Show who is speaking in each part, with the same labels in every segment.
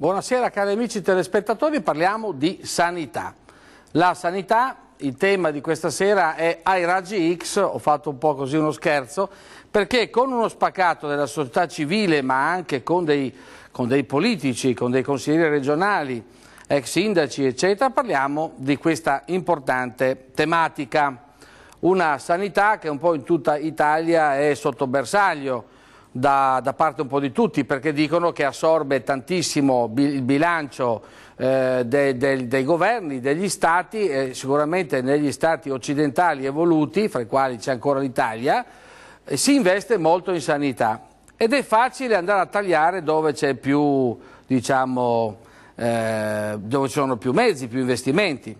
Speaker 1: Buonasera cari amici telespettatori, parliamo di sanità. La sanità, il tema di questa sera è ai raggi X, ho fatto un po' così uno scherzo, perché con uno spaccato della società civile ma anche con dei politici, con dei consiglieri regionali, ex sindaci eccetera, parliamo di questa importante tematica. Una sanità che un po' in tutta Italia è sotto bersaglio da parte un po' di tutti, perché dicono che assorbe tantissimo il bilancio dei governi, degli stati, e sicuramente negli stati occidentali evoluti, fra i quali c'è ancora l'Italia, si investe molto in sanità ed è facile andare a tagliare dove c'è più, diciamo, dove ci sono più mezzi, più investimenti.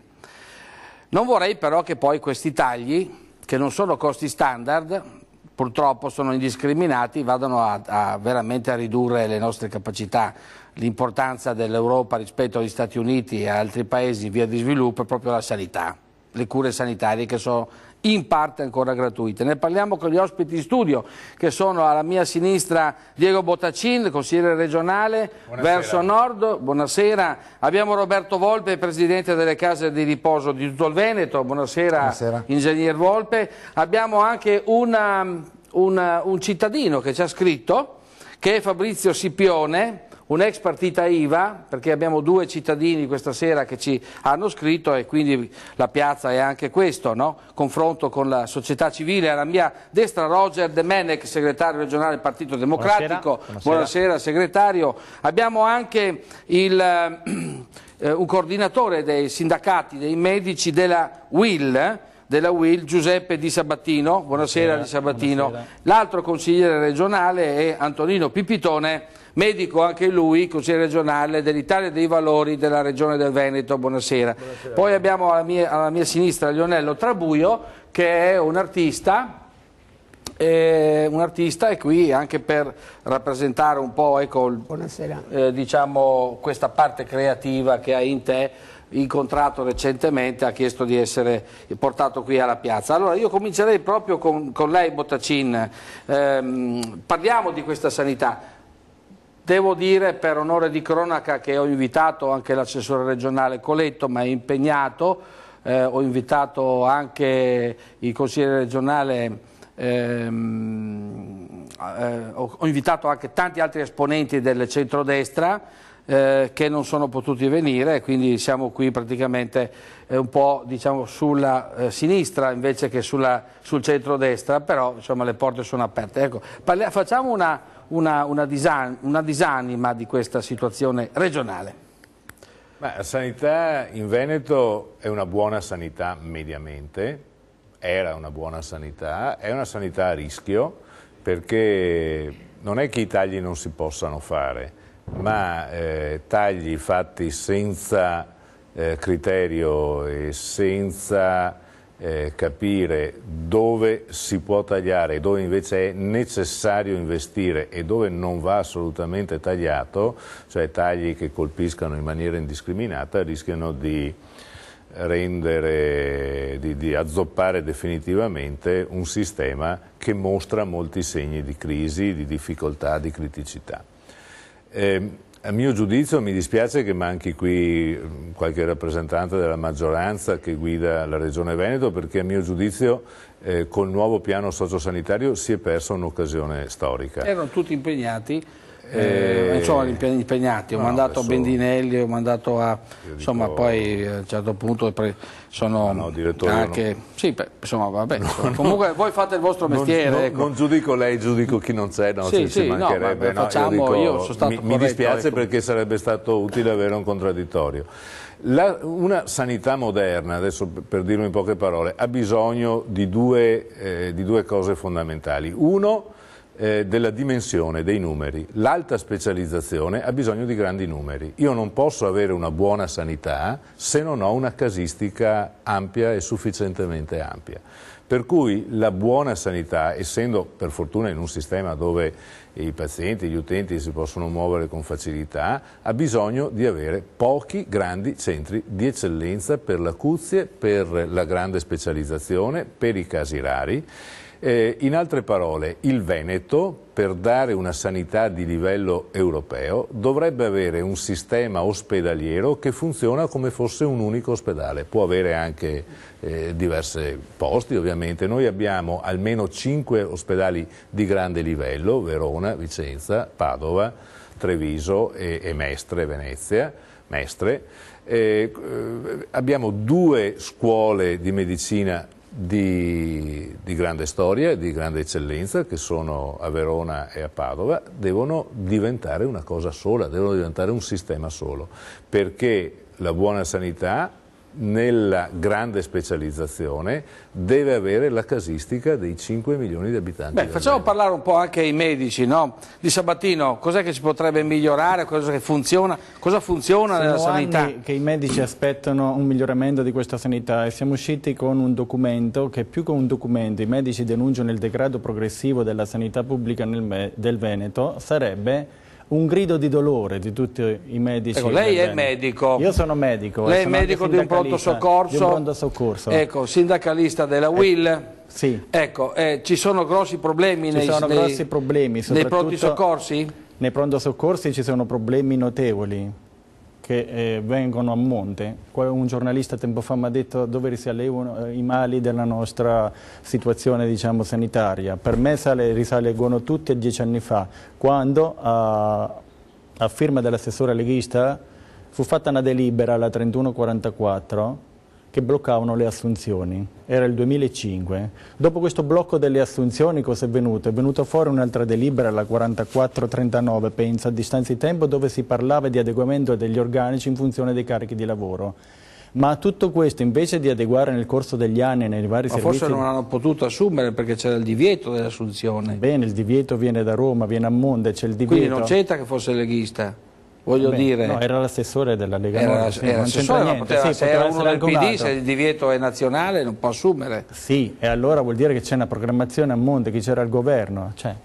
Speaker 1: Non vorrei però che poi questi tagli, che non sono costi standard, purtroppo sono indiscriminati, vadano veramente a ridurre le nostre capacità. L'importanza dell'Europa rispetto agli Stati Uniti e altri paesi in via di sviluppo è proprio la sanità, le cure sanitarie che sono in parte ancora gratuite. Ne parliamo con gli ospiti in studio, che sono alla mia sinistra Diego Bottacin, consigliere regionale. Buonasera. Verso nord, buonasera, abbiamo Roberto Volpe, presidente delle case di riposo di tutto il Veneto. Buonasera, buonasera. Ingegner Volpe. Abbiamo anche un cittadino che ci ha scritto, che è Fabrizio Scipione, un ex partita IVA, perché abbiamo due cittadini questa sera che ci hanno scritto e quindi la piazza è anche questo, no? Confronto con la società civile. Alla mia destra Roger De Menec, segretario regionale del Partito Democratico. Buonasera segretario. Abbiamo anche un coordinatore dei sindacati dei medici della UIL, Giuseppe Di Sabattino. Buonasera Di Sabattino. L'altro consigliere regionale è Antonino Pipitone, medico anche lui, consigliere regionale dell'Italia dei Valori della regione del Veneto. Buonasera. Buonasera. Poi abbiamo alla mia sinistra Lionello Trabuio, che è un artista e qui anche per rappresentare un po', ecco, diciamo, questa parte creativa che hai in te, incontrato recentemente, ha chiesto di essere portato qui alla piazza. Allora io comincerei proprio con lei Bottacin. Parliamo di questa sanità. Devo dire per onore di cronaca che ho invitato anche l'assessore regionale Coletto, ma è impegnato, ho invitato anche il consigliere regionale, ho invitato anche tanti altri esponenti del centrodestra che non sono potuti venire, quindi siamo qui praticamente un po', diciamo, sulla sinistra invece che sul centrodestra, però insomma le porte sono aperte. Ecco, facciamo una disanima di questa situazione regionale.
Speaker 2: La sanità in Veneto è una buona sanità mediamente, era una buona sanità, è una sanità a rischio, perché non è che i tagli non si possano fare, ma tagli fatti senza criterio e senza capire dove si può tagliare e dove invece è necessario investire e dove non va assolutamente tagliato, cioè tagli che colpiscano in maniera indiscriminata, rischiano di di azzoppare definitivamente un sistema che mostra molti segni di crisi, di difficoltà, di criticità. A mio giudizio mi dispiace che manchi qui qualche rappresentante della maggioranza che guida la Regione Veneto, perché a mio giudizio col nuovo piano sociosanitario si è persa un'occasione storica.
Speaker 1: Erano tutti impegnati. Insomma, impegnati, ho mandato a Bendinelli, ho mandato a, insomma, poi a un certo punto sono anche, sì, insomma, vabbè, comunque voi fate il vostro mestiere. Ecco.
Speaker 2: Non giudico lei, giudico chi non c'è, no,
Speaker 1: sì,
Speaker 2: ci mancherebbe.
Speaker 1: No, facciamo, io sono stato
Speaker 2: mi dispiace, ecco, perché sarebbe stato utile avere un contraddittorio. Una sanità moderna, adesso per dirlo in poche parole, ha bisogno di due cose fondamentali. Uno, della dimensione dei numeri. L'alta specializzazione ha bisogno di grandi numeri. Io non posso avere una buona sanità se non ho una casistica ampia e sufficientemente ampia. Per cui la buona sanità, essendo per fortuna in un sistema dove i pazienti, gli utenti si possono muovere con facilità, ha bisogno di avere pochi grandi centri di eccellenza per l'acuzie, per la grande specializzazione, per i casi rari. In altre parole, il Veneto, per dare una sanità di livello europeo, dovrebbe avere un sistema ospedaliero che funziona come fosse un unico ospedale. Può avere anche diversi posti, ovviamente. Noi abbiamo almeno 5 ospedali di grande livello: Verona, Vicenza, Padova, Treviso e Mestre, Venezia. Abbiamo 2 scuole di medicina di grande storia, di grande eccellenza, che sono a Verona e a Padova. Devono diventare una cosa sola, devono diventare un sistema solo, perché la buona sanità nella grande specializzazione deve avere la casistica dei 5 milioni di abitanti.
Speaker 1: Beh, facciamo parlare un po' anche ai medici, no? Di Sabatino, cos'è che si potrebbe migliorare, cosa funziona nella sanità?
Speaker 3: Sono anni che i medici aspettano un miglioramento di questa sanità e siamo usciti con un documento che, più che un documento, i medici denunciano il degrado progressivo della sanità pubblica del Veneto, sarebbe un grido di dolore di tutti i medici.
Speaker 1: Ecco, lei è medico.
Speaker 3: Io sono medico.
Speaker 1: Lei è medico di un pronto soccorso.
Speaker 3: Di un pronto soccorso.
Speaker 1: Ecco, sindacalista della UIL.
Speaker 3: Sì.
Speaker 1: Ecco, ci sono grossi problemi nei pronti soccorsi?
Speaker 3: Nei pronto soccorsi ci sono problemi notevoli che vengono a monte. Un giornalista tempo fa mi ha detto dove risalgono i mali della nostra situazione, diciamo, sanitaria. Per me risalgono tutti a 10 anni fa, quando a firma dell'assessore leghista fu fatta una delibera, la 3144, che bloccavano le assunzioni. Era il 2005. Dopo questo blocco delle assunzioni cosa è venuto? È venuta fuori un'altra delibera, la 4439, penso, a distanza di tempo, dove si parlava di adeguamento degli organici in funzione dei carichi di lavoro. Ma tutto questo, invece di adeguare nel corso degli anni nei vari servizi...
Speaker 1: forse non hanno potuto assumere perché c'era il divieto dell'assunzione.
Speaker 3: Bene, il divieto viene da Roma, viene a monte, c'è il divieto...
Speaker 1: Quindi non c'entra che fosse leghista? Voglio dire...
Speaker 3: No, era l'assessore della Lega
Speaker 1: Nord, non c'entra niente. Se era uno del PD, se il divieto è nazionale non può assumere.
Speaker 3: Sì, e allora vuol dire che c'è una programmazione a monte, chi c'era al governo, cioè,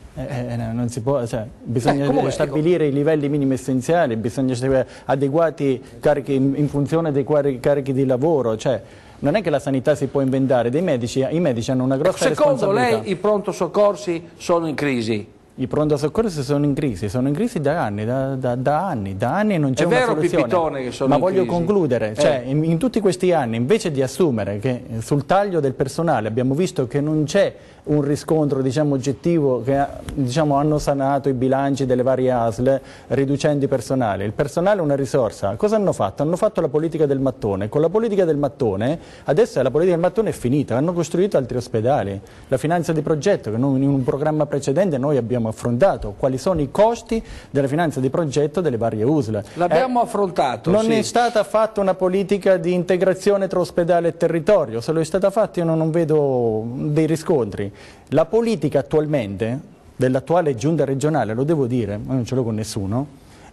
Speaker 3: non si può, cioè, bisogna stabilire i livelli minimi essenziali, bisogna adeguati carichi in funzione dei carichi di lavoro, cioè, non è che la sanità si può inventare, i medici hanno una grossa responsabilità.
Speaker 1: Secondo lei i pronto soccorsi sono in crisi?
Speaker 3: I pronto soccorsi sono in crisi da anni, da anni e non c'è una soluzione. È vero,
Speaker 1: Pipitone, che sono
Speaker 3: ma
Speaker 1: in
Speaker 3: voglio
Speaker 1: crisi.
Speaker 3: Concludere, cioè, in tutti questi anni, invece di assumere che sul taglio del personale abbiamo visto che non c'è un riscontro, diciamo, oggettivo, che hanno sanato i bilanci delle varie ASL riducendo il personale è una risorsa. Cosa hanno fatto? Hanno fatto la politica del mattone. Con la politica del mattone, adesso la politica del mattone è finita, hanno costruito altri ospedali. La finanza di progetto, che in un programma precedente noi abbiamo affrontato, quali sono i costi della finanza di progetto delle varie USL.
Speaker 1: L'abbiamo affrontato,
Speaker 3: non
Speaker 1: sì.
Speaker 3: è stata fatta una politica di integrazione tra ospedale e territorio, se lo è stata fatta io non vedo dei riscontri. La politica attualmente, dell'attuale giunta regionale, lo devo dire, ma non ce l'ho con nessuno,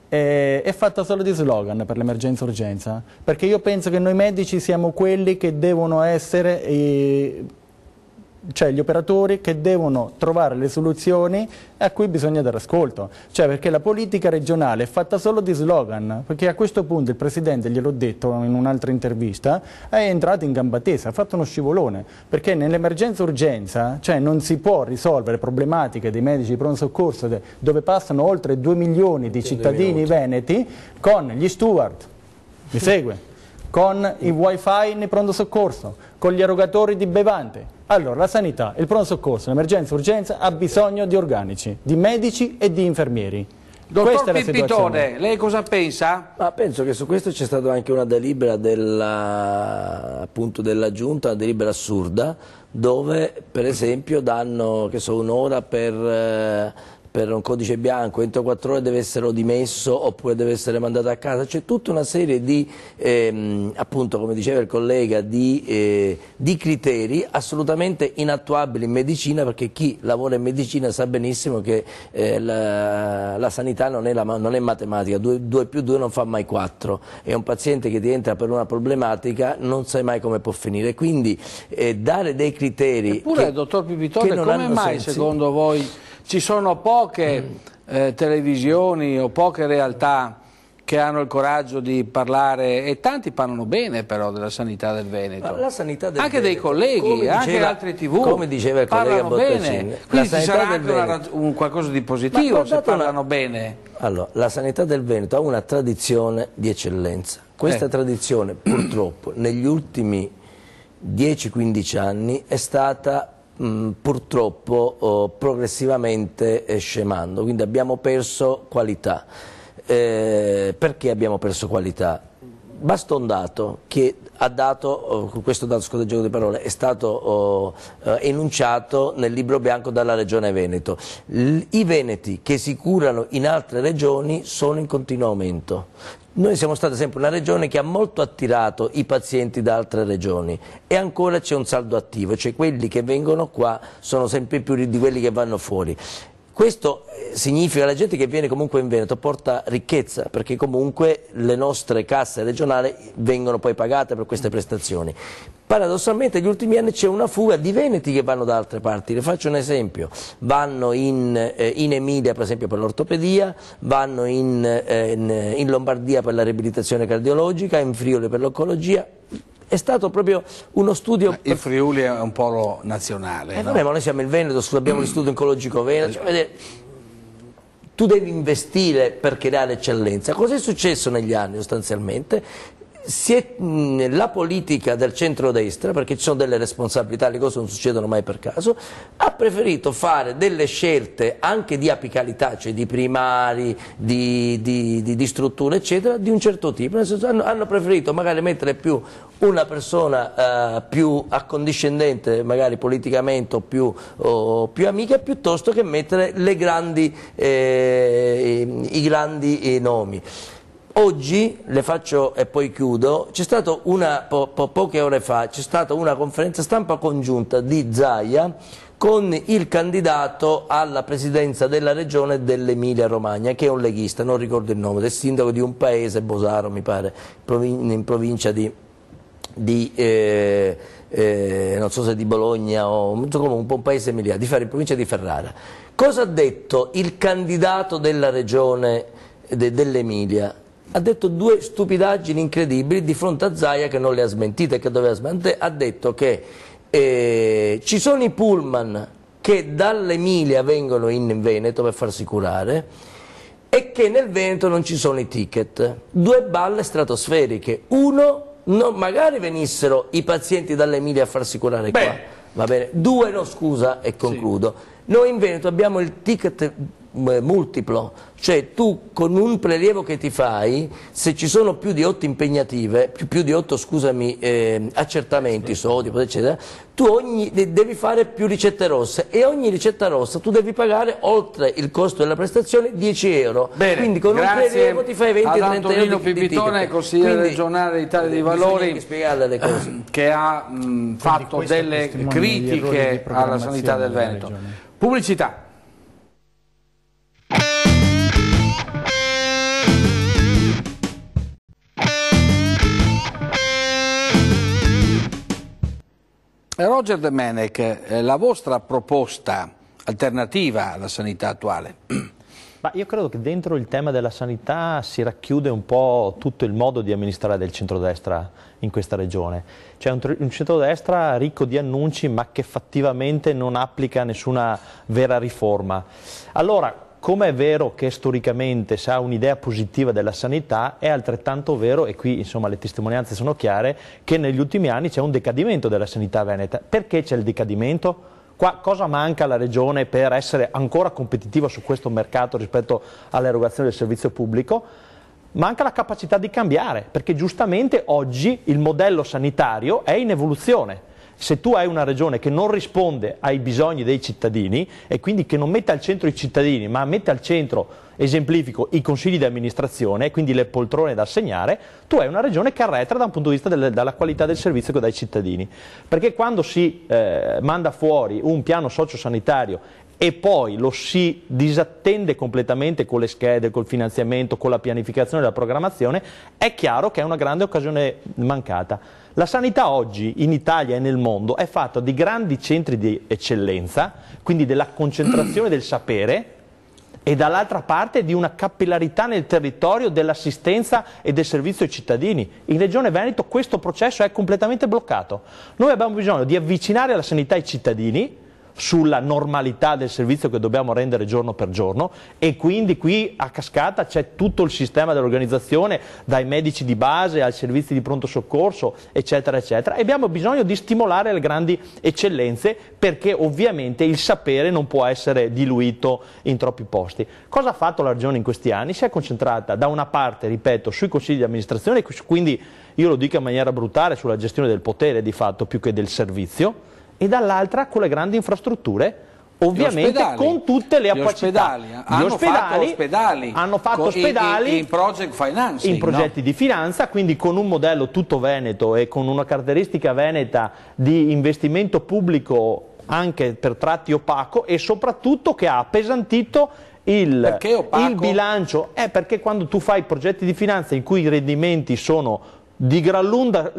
Speaker 3: è fatta solo di slogan per l'emergenza urgenza, perché io penso che noi medici siamo quelli che devono essere... cioè gli operatori che devono trovare le soluzioni a cui bisogna dare ascolto, cioè perché la politica regionale è fatta solo di slogan, perché a questo punto il Presidente, gliel'ho detto in un'altra intervista, è entrato in gamba tesa, ha fatto uno scivolone, perché nell'emergenza urgenza, cioè non si può risolvere problematiche dei medici di pronto soccorso dove passano oltre 2 milioni di cittadini veneti con gli steward, mi segue? Con i wifi nei pronto soccorso, con gli erogatori di bevande. Allora la sanità, il pronto soccorso, l'emergenza urgenza ha bisogno di organici, di medici e di infermieri.
Speaker 1: Dottor Pipitone, lei cosa pensa?
Speaker 4: Ma penso che su questo c'è stata anche una delibera appunto della Giunta, una delibera assurda, dove per esempio danno un'ora per un codice bianco, entro 4 ore deve essere dimesso oppure deve essere mandato a casa. C'è tutta una serie di, appunto come diceva il collega, di criteri assolutamente inattuabili in medicina, perché chi lavora in medicina sa benissimo che la sanità non è matematica, 2 più 2 non fa mai 4, e un paziente che ti entra per una problematica non sai mai come può finire, quindi dare dei criteri...
Speaker 1: Eppure, dottor Pipitone, come mai secondo voi ci sono poche televisioni o poche realtà che hanno il coraggio di parlare, e tanti parlano bene però della sanità del Veneto.
Speaker 4: Ma la sanità del
Speaker 1: anche dei
Speaker 4: Veneto,
Speaker 1: colleghi, anche altre TV,
Speaker 4: come diceva il collega
Speaker 1: parlano bene.
Speaker 4: Bottacin,
Speaker 1: Quindi ci sarà anche qualcosa di positivo se parlano bene.
Speaker 4: Allora, la sanità del Veneto ha una tradizione di eccellenza. Questa tradizione purtroppo negli ultimi 10-15 anni è stata purtroppo progressivamente scemando, quindi abbiamo perso qualità. Perché abbiamo perso qualità? Basta un dato che ha dato, questo dato, scusate il gioco di parole, è stato enunciato nel libro bianco dalla Regione Veneto. I veneti che si curano in altre regioni sono in continuo aumento. Noi siamo stati sempre una regione che ha molto attirato i pazienti da altre regioni e ancora c'è un saldo attivo, cioè quelli che vengono qua sono sempre più di quelli che vanno fuori. Questo significa che la gente che viene comunque in Veneto porta ricchezza, perché comunque le nostre casse regionali vengono poi pagate per queste prestazioni. Paradossalmente negli ultimi anni c'è una fuga di veneti che vanno da altre parti. Le faccio un esempio: vanno in Emilia per esempio per l'ortopedia, vanno in Lombardia per la riabilitazione cardiologica, in Friuli per l'oncologia. È stato proprio uno studio...
Speaker 1: Il Friuli è un polo nazionale.
Speaker 4: Vabbè, ma noi siamo il Veneto, abbiamo l'Istituto Oncologico Veneto. Cioè, tu devi investire per creare eccellenza. Cosa è successo negli anni sostanzialmente? La politica del centrodestra, perché ci sono delle responsabilità, le cose non succedono mai per caso, ha preferito fare delle scelte anche di apicalità, cioè di primari, di strutture eccetera, di un certo tipo. Nel senso, hanno preferito magari mettere più una persona più accondiscendente, magari politicamente o più amica, piuttosto che mettere i grandi nomi. Oggi, le faccio e poi chiudo, c'è stata poche ore fa, c'è stata una conferenza stampa congiunta di Zaia con il candidato alla presidenza della regione dell'Emilia Romagna, che è un leghista, non ricordo il nome, del sindaco di un paese, Bosaro mi pare, in provincia non so se di Bologna o un paese emiliano, in provincia di Ferrara. Cosa ha detto il candidato della regione dell'Emilia? Ha detto due stupidaggini incredibili di fronte a Zaia, che non le ha smentite, che doveva smentire. Ha detto che ci sono i pullman che dall'Emilia vengono in Veneto per farsi curare e che nel Veneto non ci sono i ticket. Due balle stratosferiche. Uno, magari venissero i pazienti dall'Emilia a farsi curare qua. Va bene. Due, no scusa, e concludo. Sì. Noi in Veneto abbiamo il ticket multiplo, cioè tu con un prelievo che ti fai, se ci sono più di 8 impegnative, più di 8 scusami, accertamenti, sodio, eccetera, tu devi fare più ricette rosse e ogni ricetta rossa tu devi pagare oltre il costo della prestazione 10 euro.
Speaker 1: Bene,
Speaker 4: quindi con un prelievo ti fai 20-30 euro
Speaker 1: Antonino Pipitone, consigliere regionale d'Italia dei Valori,
Speaker 4: le cose.
Speaker 1: Che ha fatto delle critiche alla sanità del Veneto. Pubblicità. Roger Domenech, la vostra proposta alternativa alla sanità attuale?
Speaker 5: Ma io credo che dentro il tema della sanità si racchiude un po' tutto il modo di amministrare del centrodestra in questa regione. C'è un centrodestra ricco di annunci ma che fattivamente non applica nessuna vera riforma. Allora, come è vero che storicamente si ha un'idea positiva della sanità, è altrettanto vero, e qui insomma le testimonianze sono chiare, che negli ultimi anni c'è un decadimento della sanità veneta. Perché c'è il decadimento? Cosa manca alla Regione per essere ancora competitiva su questo mercato rispetto all'erogazione del servizio pubblico? Manca la capacità di cambiare, perché giustamente oggi il modello sanitario è in evoluzione. Se tu hai una regione che non risponde ai bisogni dei cittadini e quindi che non mette al centro i cittadini ma mette al centro, esemplifico, i consigli di amministrazione e quindi le poltrone da assegnare, tu hai una regione che arretra da un punto di vista della qualità del servizio che dai cittadini. Perché quando si manda fuori un piano sociosanitario e poi lo si disattende completamente con le schede, col finanziamento, con la pianificazione e la programmazione, è chiaro che è una grande occasione mancata. La sanità oggi in Italia e nel mondo è fatta di grandi centri di eccellenza, quindi della concentrazione del sapere, e dall'altra parte di una capillarità nel territorio dell'assistenza e del servizio ai cittadini. In Regione Veneto questo processo è completamente bloccato. Noi abbiamo bisogno di avvicinare la sanità ai cittadini sulla normalità del servizio che dobbiamo rendere giorno per giorno, e quindi qui a cascata c'è tutto il sistema dell'organizzazione, dai medici di base ai servizi di pronto soccorso, eccetera eccetera, e abbiamo bisogno di stimolare le grandi eccellenze, perché ovviamente il sapere non può essere diluito in troppi posti. Cosa ha fatto la Regione in questi anni? Si è concentrata da una parte, ripeto, sui consigli di amministrazione, quindi io lo dico in maniera brutale, sulla gestione del potere di fatto più che del servizio, e dall'altra con le grandi infrastrutture, ovviamente con tutte le opacità. Hanno fatto ospedali
Speaker 1: in project financing,
Speaker 5: in progetti di finanza, quindi con un modello tutto veneto e con una caratteristica veneta di investimento pubblico anche per tratti opaco, e soprattutto che ha appesantito il bilancio. Perché quando tu fai progetti di finanza in cui i rendimenti sono di gran lunga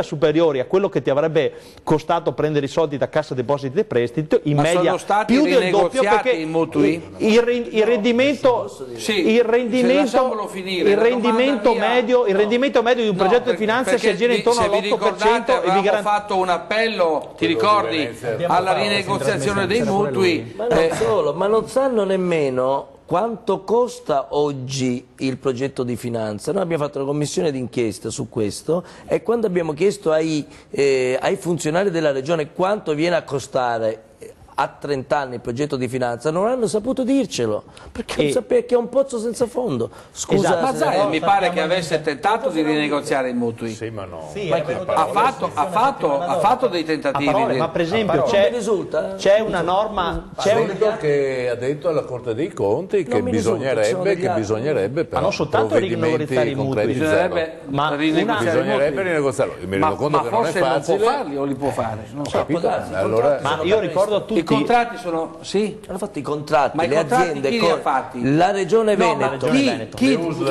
Speaker 5: superiori a quello che ti avrebbe costato prendere i soldi da Cassa Depositi e Prestiti, in media più del doppio, perché
Speaker 1: i mutui?
Speaker 5: il rendimento medio di un progetto di finanza si aggira intorno all'8%.
Speaker 1: Abbiamo fatto un appello, ti ricordi, alla rinegoziazione dei mutui.
Speaker 4: Ma non solo, ma non sanno nemmeno quanto costa oggi il progetto di finanza. Noi abbiamo fatto una commissione d'inchiesta su questo, e quando abbiamo chiesto ai funzionari della Regione quanto viene a costare a 30 anni il progetto di finanza, non hanno saputo dircelo, perché è un pozzo senza fondo. Scusa,
Speaker 5: esatto.
Speaker 1: Ma Zaia mi pare che avesse tentato di rinegoziare i mutui.
Speaker 2: Sì, ma no.
Speaker 3: Sì,
Speaker 1: ha fatto dei tentativi.
Speaker 5: Ma per esempio c'è una norma,
Speaker 2: che ha detto alla Corte dei Conti che bisognerebbe però
Speaker 5: non soltanto
Speaker 2: provvedimenti
Speaker 5: i mutui,
Speaker 2: concretizzare. Bisognerebbe rinegoziarlo. Mi rendo conto che non è facile.
Speaker 1: Non può farli o li può fare? Non so.
Speaker 5: Ma io ricordo a tutti.
Speaker 1: I contratti sono... Sì?
Speaker 4: Hanno fatto i contratti,
Speaker 1: Ma
Speaker 4: le
Speaker 1: i contratti
Speaker 4: aziende
Speaker 1: chi li ha fatti?
Speaker 4: la Regione Veneto.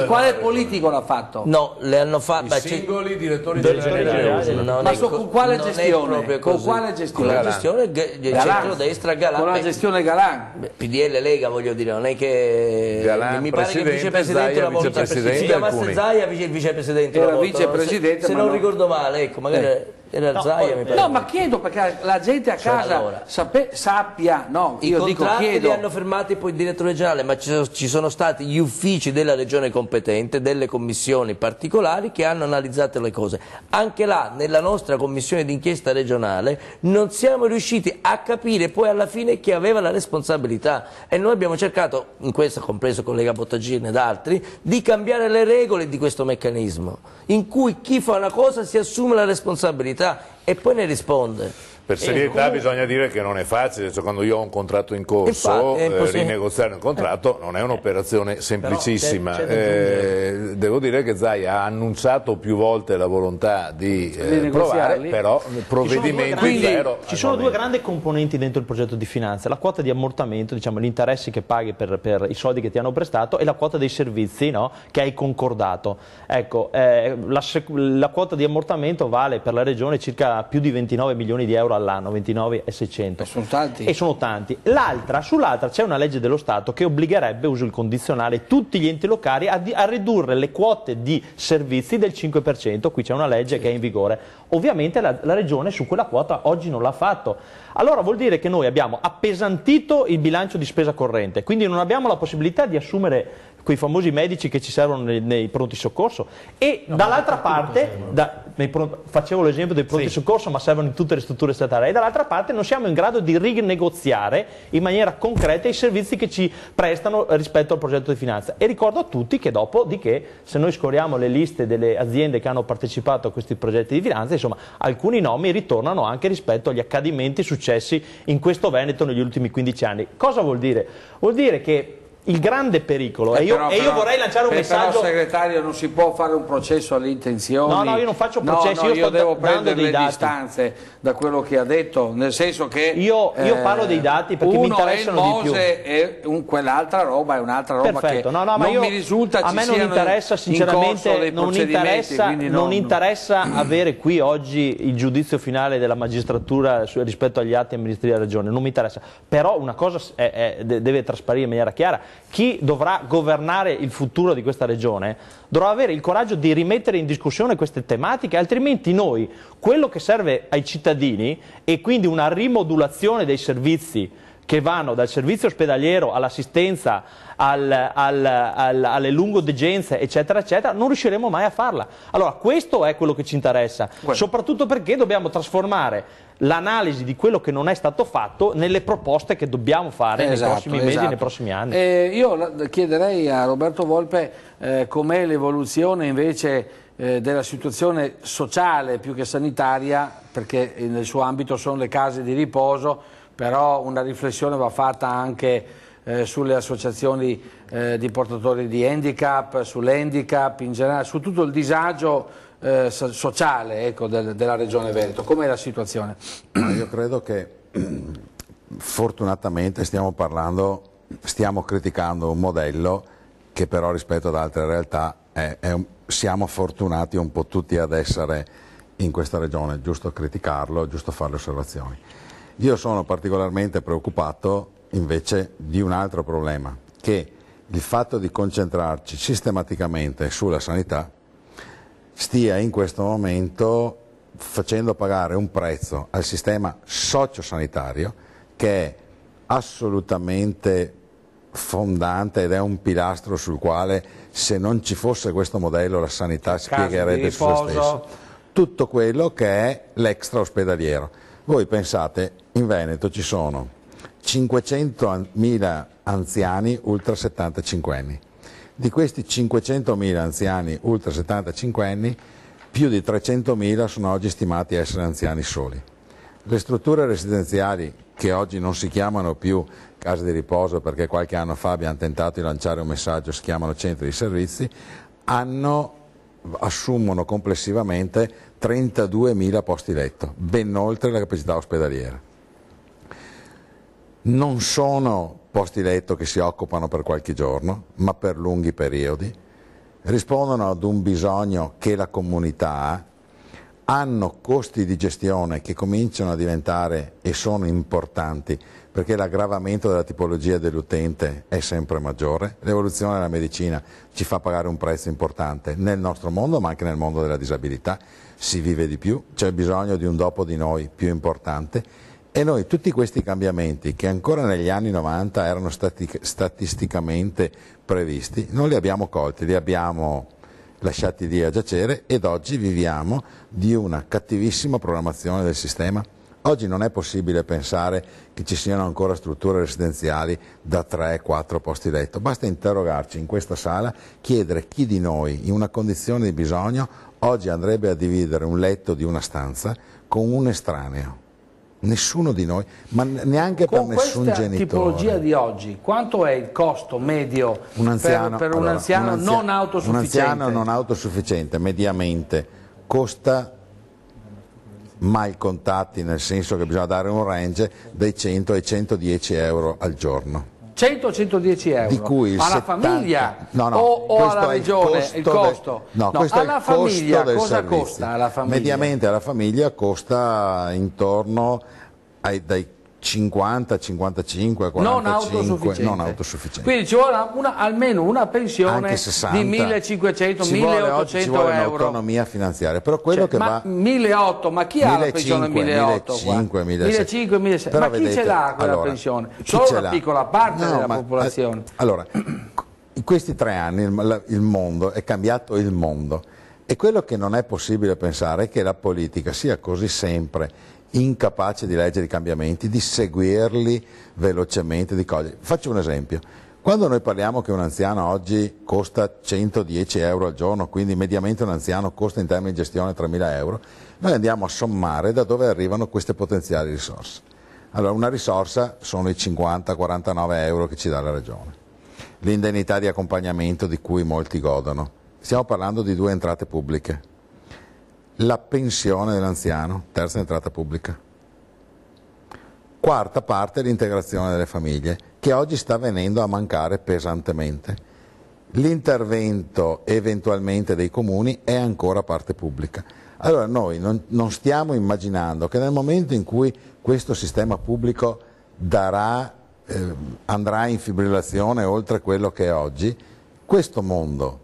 Speaker 1: Quale politico l'ha fatto?
Speaker 4: No, le hanno fatte
Speaker 2: I singoli direttori generali.
Speaker 1: Ma con quale gestione? Con quale gestione?
Speaker 4: Con la gestione centrodestra Galan.
Speaker 1: Con la gestione Galan.
Speaker 4: PDL Lega, voglio dire, non è che
Speaker 2: Galan,
Speaker 4: mi pare che il vicepresidente
Speaker 2: Zaia, vicepresidente,
Speaker 4: si chiamasse Zaia, il vicepresidente
Speaker 1: era vicepresidente,
Speaker 4: se non ricordo male, ecco, magari era Zaia, mi pare.
Speaker 1: No, ma chiedo perché la gente a casa sappia, no,
Speaker 4: i contratti li hanno firmati poi il direttore generale, ma ci sono stati gli uffici della regione competente, delle commissioni particolari che hanno analizzato le cose. Anche là, nella nostra commissione d'inchiesta regionale, non siamo riusciti a capire poi alla fine chi aveva la responsabilità, e noi abbiamo cercato, in questo compreso il collega Bottagini ed altri, di cambiare le regole di questo meccanismo, in cui chi fa una cosa si assume la responsabilità e poi ne risponde.
Speaker 2: Per serietà bisogna dire che non è facile, cioè, quando io ho un contratto in corso, rinegoziare un contratto non è un'operazione semplicissima. Devo dire che Zaia ha annunciato più volte la volontà di provare, però provvedimenti zero.
Speaker 5: Ci sono due grandi componenti dentro il progetto di finanza: la quota di ammortamento, diciamo gli interessi che paghi per i soldi che ti hanno prestato, e la quota dei servizi, no, che hai concordato. Ecco, la quota di ammortamento vale per la regione circa più di 29 milioni di euro all'anno, 29.600. Sono tanti. Sull'altra c'è una legge dello Stato che obbligherebbe, uso il condizionale, tutti gli enti locali a ridurre le quote di servizi del 5%, qui c'è una legge che è in vigore. Ovviamente la regione su quella quota oggi non l'ha fatto. Allora vuol dire che noi abbiamo appesantito il bilancio di spesa corrente, quindi non abbiamo la possibilità di assumere quei famosi medici che ci servono nei pronti soccorso, e dall'altra parte, facevo l'esempio dei pronti soccorso, ma servono in tutte le strutture statali, e dall'altra parte non siamo in grado di rinegoziare in maniera concreta i servizi che ci prestano rispetto al progetto di finanza. E ricordo a tutti che dopodiché, se noi scorriamo le liste delle aziende che hanno partecipato a questi progetti di finanza, insomma alcuni nomi ritornano anche rispetto agli accadimenti successi in questo Veneto negli ultimi 15 anni. Cosa vuol dire? Vuol dire che il grande pericolo, e io vorrei lanciare un messaggio.
Speaker 1: Però, segretario, non si può fare un processo alle intenzioni.
Speaker 5: No, io non faccio processi,
Speaker 1: io
Speaker 5: sto
Speaker 1: devo
Speaker 5: dando
Speaker 1: prendere
Speaker 5: dei
Speaker 1: le
Speaker 5: dati.
Speaker 1: distanze da quello che ha detto, nel senso che
Speaker 5: Io parlo dei dati perché mi interessano di più.
Speaker 1: E quell'altra roba è un'altra roba.
Speaker 5: Perfetto.
Speaker 1: Che
Speaker 5: ma
Speaker 1: non
Speaker 5: io,
Speaker 1: mi risulta
Speaker 5: a me non interessa sinceramente, non interessa avere qui oggi il giudizio finale della magistratura rispetto agli atti amministrativi della regione, non mi interessa, però una cosa deve trasparire in maniera chiara: chi dovrà governare il futuro di questa regione dovrà avere il coraggio di rimettere in discussione queste tematiche, altrimenti noi, quello che serve ai cittadini, e quindi una rimodulazione dei servizi che vanno dal servizio ospedaliero all'assistenza, alle lungodegenze, eccetera, eccetera, non riusciremo mai a farla. Allora, questo è quello che ci interessa, soprattutto perché dobbiamo trasformare l'analisi di quello che non è stato fatto nelle proposte che dobbiamo fare nei prossimi mesi e nei prossimi anni.
Speaker 1: Io chiederei a Roberto Volpe com'è l'evoluzione invece della situazione sociale più che sanitaria, perché nel suo ambito sono le case di riposo, però una riflessione va fatta anche sulle associazioni di portatori di handicap, sull'handicap in generale, su tutto il disagio sociale, ecco, della Regione Veneto. Com'è la situazione?
Speaker 6: Io credo che fortunatamente stiamo criticando un modello che però rispetto ad altre realtà siamo fortunati un po' tutti ad essere in questa regione, giusto criticarlo, giusto fare le osservazioni. Io sono particolarmente preoccupato invece di un altro problema, che il fatto di concentrarci sistematicamente sulla sanità stia in questo momento facendo pagare un prezzo al sistema sociosanitario che è assolutamente fondante ed è un pilastro sul quale, se non ci fosse questo modello, la sanità spiegherebbe su se stessa. Tutto quello che è l'extra ospedaliero. Voi pensate, in Veneto ci sono 500.000 anziani ultra 75 anni. Di questi 500.000 anziani ultra 75 anni, più di 300.000 sono oggi stimati essere anziani soli. Le strutture residenziali, che oggi non si chiamano più case di riposo perché qualche anno fa abbiamo tentato di lanciare un messaggio, si chiamano centri di servizi, assumono complessivamente 32.000 posti letto, ben oltre la capacità ospedaliera. Non sono posti letto che si occupano per qualche giorno, ma per lunghi periodi, rispondono ad un bisogno che la comunità ha, hanno costi di gestione che cominciano a diventare e sono importanti perché l'aggravamento della tipologia dell'utente è sempre maggiore, l'evoluzione della medicina ci fa pagare un prezzo importante nel nostro mondo ma anche nel mondo della disabilità, si vive di più, c'è bisogno di un dopo di noi più importante e noi tutti questi cambiamenti che ancora negli anni 90 erano statisticamente previsti non li abbiamo colti, li abbiamo lasciati lì a giacere ed oggi viviamo di una cattivissima programmazione del sistema. Oggi non è possibile pensare che ci siano ancora strutture residenziali da 3-4 posti letto, basta interrogarci in questa sala, chiedere chi di noi in una condizione di bisogno oggi andrebbe a dividere un letto di una stanza con un estraneo. Nessuno di noi, ma neanche per nessun genitore.
Speaker 1: Con questa tipologia di oggi, quanto è il costo medio per un anziano non autosufficiente?
Speaker 6: Un anziano non autosufficiente mediamente costa, mal contati, nel senso che bisogna dare un range, dai 100 ai 110 euro al giorno.
Speaker 1: 100-110 euro?
Speaker 6: Di cui il
Speaker 1: alla
Speaker 6: 70...
Speaker 1: famiglia
Speaker 6: o
Speaker 1: alla regione? Il costo?
Speaker 6: Questo
Speaker 1: alla
Speaker 6: è il
Speaker 1: famiglia
Speaker 6: costo del
Speaker 1: cosa
Speaker 6: servizio.
Speaker 1: costa alla famiglia?
Speaker 6: Mediamente alla famiglia costa intorno dai 50, 55, 45, non autosufficiente.
Speaker 1: Quindi ci vuole almeno una pensione
Speaker 6: 60,
Speaker 1: di 1.500, 1.800
Speaker 6: ci vuole
Speaker 1: euro.
Speaker 6: Un'autonomia finanziaria, però quello che
Speaker 1: ma 1.800, ma chi ha la pensione 1.800? 1.500, ma chi ce l'ha quella pensione? Solo una piccola parte della popolazione.
Speaker 6: Allora, in questi 3 anni il mondo è cambiato, il mondo, e quello che non è possibile pensare è che la politica sia così sempre incapace di leggere i cambiamenti, di seguirli velocemente, di cogliere. Faccio un esempio. Quando noi parliamo che un anziano oggi costa 110 euro al giorno, quindi mediamente un anziano costa in termini di gestione 3.000 euro, noi andiamo a sommare da dove arrivano queste potenziali risorse. Allora, una risorsa sono i 50-49 euro che ci dà la Regione. l'indennità di accompagnamento di cui molti godono. Stiamo parlando di due entrate pubbliche. La pensione dell'anziano, terza entrata pubblica. Quarta parte, l'integrazione delle famiglie, che oggi sta venendo a mancare pesantemente. L'intervento eventualmente dei comuni è ancora parte pubblica. Allora noi non stiamo immaginando che nel momento in cui questo sistema pubblico andrà in fibrillazione oltre quello che è oggi, questo mondo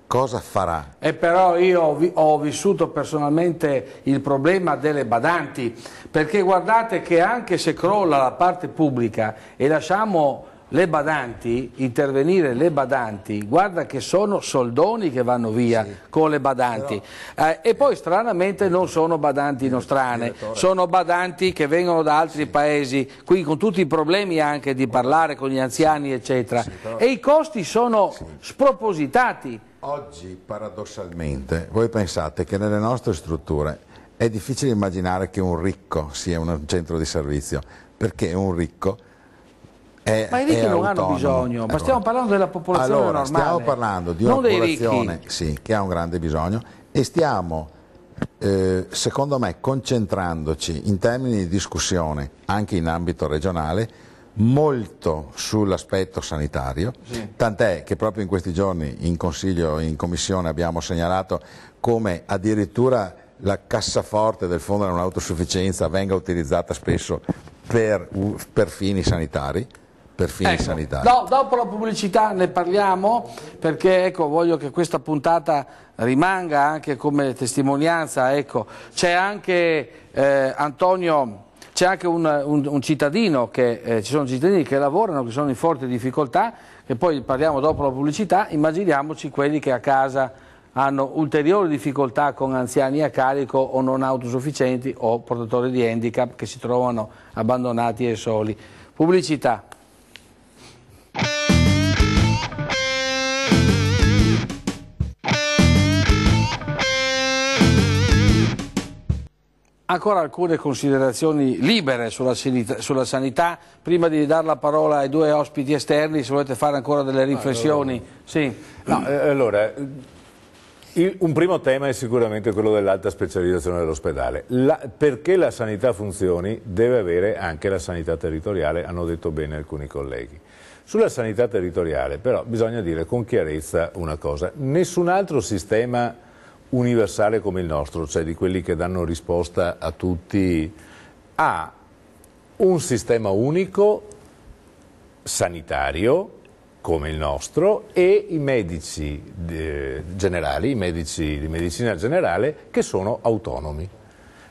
Speaker 6: cosa farà?
Speaker 1: E però io ho vissuto personalmente il problema delle badanti, perché guardate che anche se crolla la parte pubblica e lasciamo le badanti, intervenire le badanti, guarda che sono soldoni che vanno via con le badanti, e poi stranamente non sono badanti nostrane, sono badanti che vengono da altri paesi, quindi con tutti i problemi anche di parlare con gli anziani eccetera, e i costi sono spropositati.
Speaker 6: Oggi paradossalmente voi pensate che nelle nostre strutture è difficile immaginare che un ricco sia un centro di servizio, perché un ricco
Speaker 1: ma i ricchi non hanno bisogno, ma stiamo parlando della popolazione normale.
Speaker 6: Stiamo parlando di una popolazione che ha un grande bisogno, e stiamo, secondo me, concentrandoci in termini di discussione, anche in ambito regionale, molto sull'aspetto sanitario, tant'è che proprio in questi giorni in Consiglio, in Commissione abbiamo segnalato come addirittura la cassaforte del Fondo della non autosufficienza venga utilizzata spesso per fini sanitari.
Speaker 1: Dopo la pubblicità ne parliamo, perché ecco, voglio che questa puntata rimanga anche come testimonianza. Ecco, c'è anche Antonio, c'è anche un cittadino ci sono cittadini che lavorano, che sono in forte difficoltà, e poi parliamo dopo la pubblicità. Immaginiamoci quelli che a casa hanno ulteriori difficoltà con anziani a carico o non autosufficienti o portatori di handicap che si trovano abbandonati e soli. Pubblicità. Ancora alcune considerazioni libere sulla sanità, prima di dare la parola ai due ospiti esterni, se volete fare ancora delle riflessioni. Sì.
Speaker 2: Allora, un primo tema è sicuramente quello dell'alta specializzazione dell'ospedale. Perché la sanità funzioni deve avere anche la sanità territoriale, hanno detto bene alcuni colleghi. Sulla sanità territoriale però bisogna dire con chiarezza una cosa: nessun altro sistema universale come il nostro, cioè di quelli che danno risposta a tutti, ha un sistema unico sanitario come il nostro, e i medici generali, i medici di medicina generale, che sono autonomi.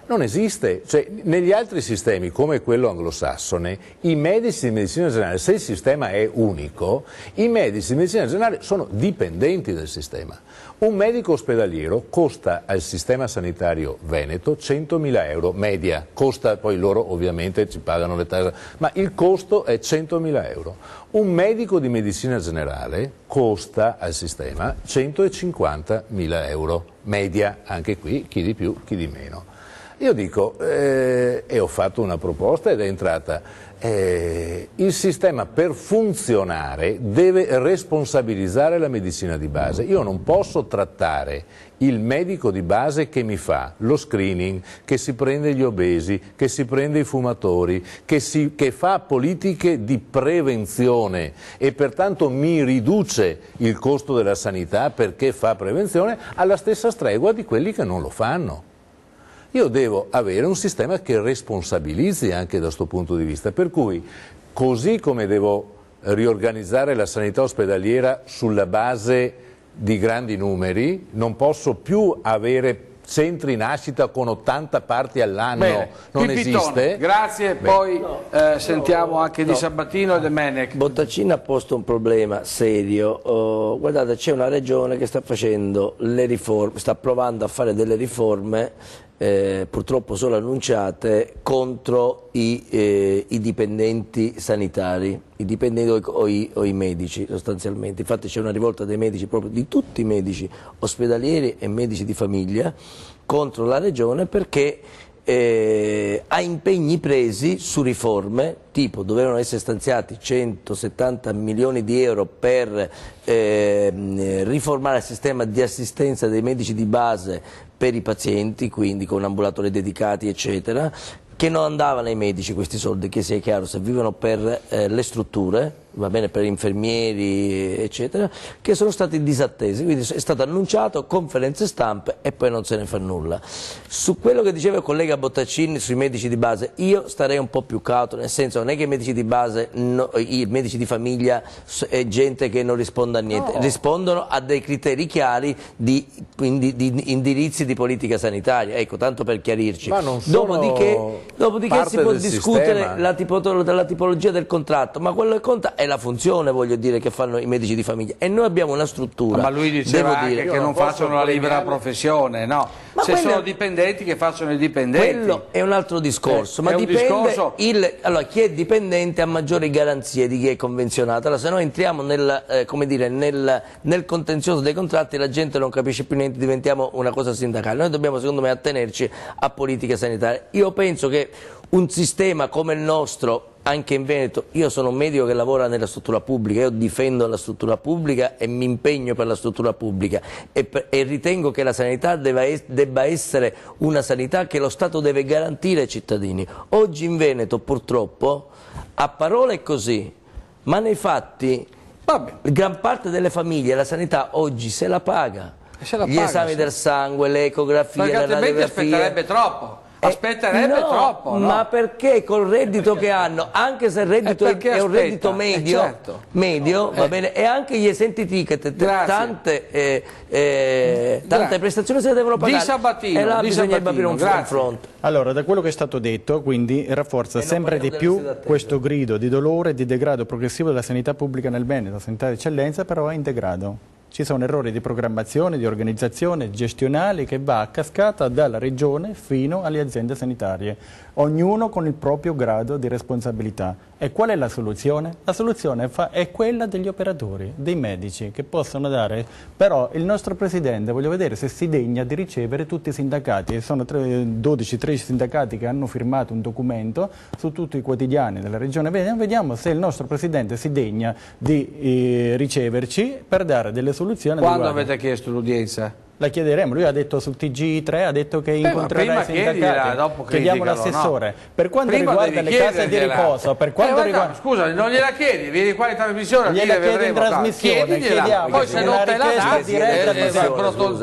Speaker 2: Non esiste, cioè negli altri sistemi come quello anglosassone, i medici di medicina generale, se il sistema è unico, i medici di medicina generale sono dipendenti dal sistema. Un medico ospedaliero costa al sistema sanitario veneto 100.000 euro, media, costa, poi loro ovviamente ci pagano le tasse, ma il costo è 100.000 euro. Un medico di medicina generale costa al sistema 150.000 euro, media, anche qui chi di più, chi di meno. Io dico, e ho fatto una proposta ed è entrata, il sistema per funzionare deve responsabilizzare la medicina di base. Io non posso trattare il medico di base che mi fa lo screening, che si prende gli obesi, che si prende i fumatori, che fa politiche di prevenzione e pertanto mi riduce il costo della sanità perché fa prevenzione, alla stessa stregua di quelli che non lo fanno. Io devo avere un sistema che responsabilizzi anche da questo punto di vista, per cui così come devo riorganizzare la sanità ospedaliera sulla base di grandi numeri, non posso più avere centri in nascita con 80 parti all'anno, non esiste.
Speaker 1: Grazie, poi sentiamo anche di Sabatino e De Menech.
Speaker 4: Bottacina ha posto un problema serio. Guardate, c'è una regione che sta facendo le riforme, sta provando a fare delle riforme purtroppo solo annunciate contro i dipendenti sanitari, i dipendenti o i medici sostanzialmente. Infatti c'è una rivolta dei medici, proprio di tutti i medici ospedalieri e medici di famiglia, contro la regione perché a impegni presi su riforme, tipo dovevano essere stanziati 170 milioni di euro per riformare il sistema di assistenza dei medici di base per i pazienti, quindi con ambulatori dedicati eccetera, che non andavano ai medici questi soldi, che sia chiaro, servivano per le strutture, va bene, per infermieri eccetera, che sono stati disattesi, quindi è stato annunciato, conferenze stampe e poi non se ne fa nulla. Su quello che diceva il collega Bottaccini sui medici di base, io starei un po' più cauto, nel senso non è che i medici di base, i medici di famiglia è gente che non risponde a niente, no, rispondono a dei criteri chiari di indirizzi di politica sanitaria, ecco, tanto per chiarirci.
Speaker 2: Ma non sono
Speaker 4: Dopodiché si può discutere
Speaker 2: sistema.
Speaker 4: della tipologia del contratto, ma quello che conta è la funzione, voglio dire, che fanno i medici di famiglia. E noi abbiamo una struttura.
Speaker 1: Ma lui diceva anche che non facciano la libera professione, no?
Speaker 4: Ma
Speaker 1: se sono dipendenti, che facciano i dipendenti.
Speaker 4: Quello è un altro discorso, ma dipende. Allora, chi è dipendente ha maggiori garanzie di chi è convenzionato. Allora, se noi entriamo nel contenzioso dei contratti, la gente non capisce più niente, diventiamo una cosa sindacale. Noi dobbiamo, secondo me, attenerci a politiche sanitarie. Io penso che un sistema come il nostro, anche in Veneto, io sono un medico che lavora nella struttura pubblica, io difendo la struttura pubblica e mi impegno per la struttura pubblica e ritengo che la sanità debba essere una sanità che lo Stato deve garantire ai cittadini. Oggi in Veneto purtroppo a parole è così, ma nei fatti gran parte delle famiglie la sanità oggi se la paga. Gli esami del sangue, le ecografie, le radiografie.
Speaker 1: Aspetterebbe troppo. Aspetterebbe troppo, no?
Speaker 4: Ma perché col reddito che hanno, anche se il reddito è un reddito medio,
Speaker 1: certo.
Speaker 4: Va bene, e anche gli esenti ticket, tante prestazioni se le devono pagare.
Speaker 1: Di Sabatino,
Speaker 4: e là bisognerebbe aprire un confronto.
Speaker 3: Allora, da quello che è stato detto, quindi rafforza sempre di più questo grido di dolore e di degrado progressivo della sanità pubblica nel Veneto. Sanità di eccellenza però è in degrado. Ci sono errori di programmazione, di organizzazione, gestionali che va a cascata dalla regione fino alle aziende sanitarie, ognuno con il proprio grado di responsabilità. E qual è la soluzione? La soluzione è quella degli operatori, dei medici, che possono dare, però il nostro Presidente, voglio vedere se si degna di ricevere tutti i sindacati, sono 12-13 sindacati che hanno firmato un documento su tutti i quotidiani della regione Veneto, vediamo se il nostro Presidente si degna di riceverci per dare delle soluzioni.
Speaker 1: Quando avete chiesto l'udienza?
Speaker 3: La chiederemo, lui ha detto sul TG3, ha detto che incontrerà i sindacati, chiediamo l'assessore.
Speaker 1: No.
Speaker 3: Per quanto riguarda le case di riposo, per quanto riguarda...
Speaker 1: Scusa, non gliela chiedi, vieni qua in trasmissione,
Speaker 3: gliela chiedi in trasmissione, chiediamo,
Speaker 1: poi se non te la dà,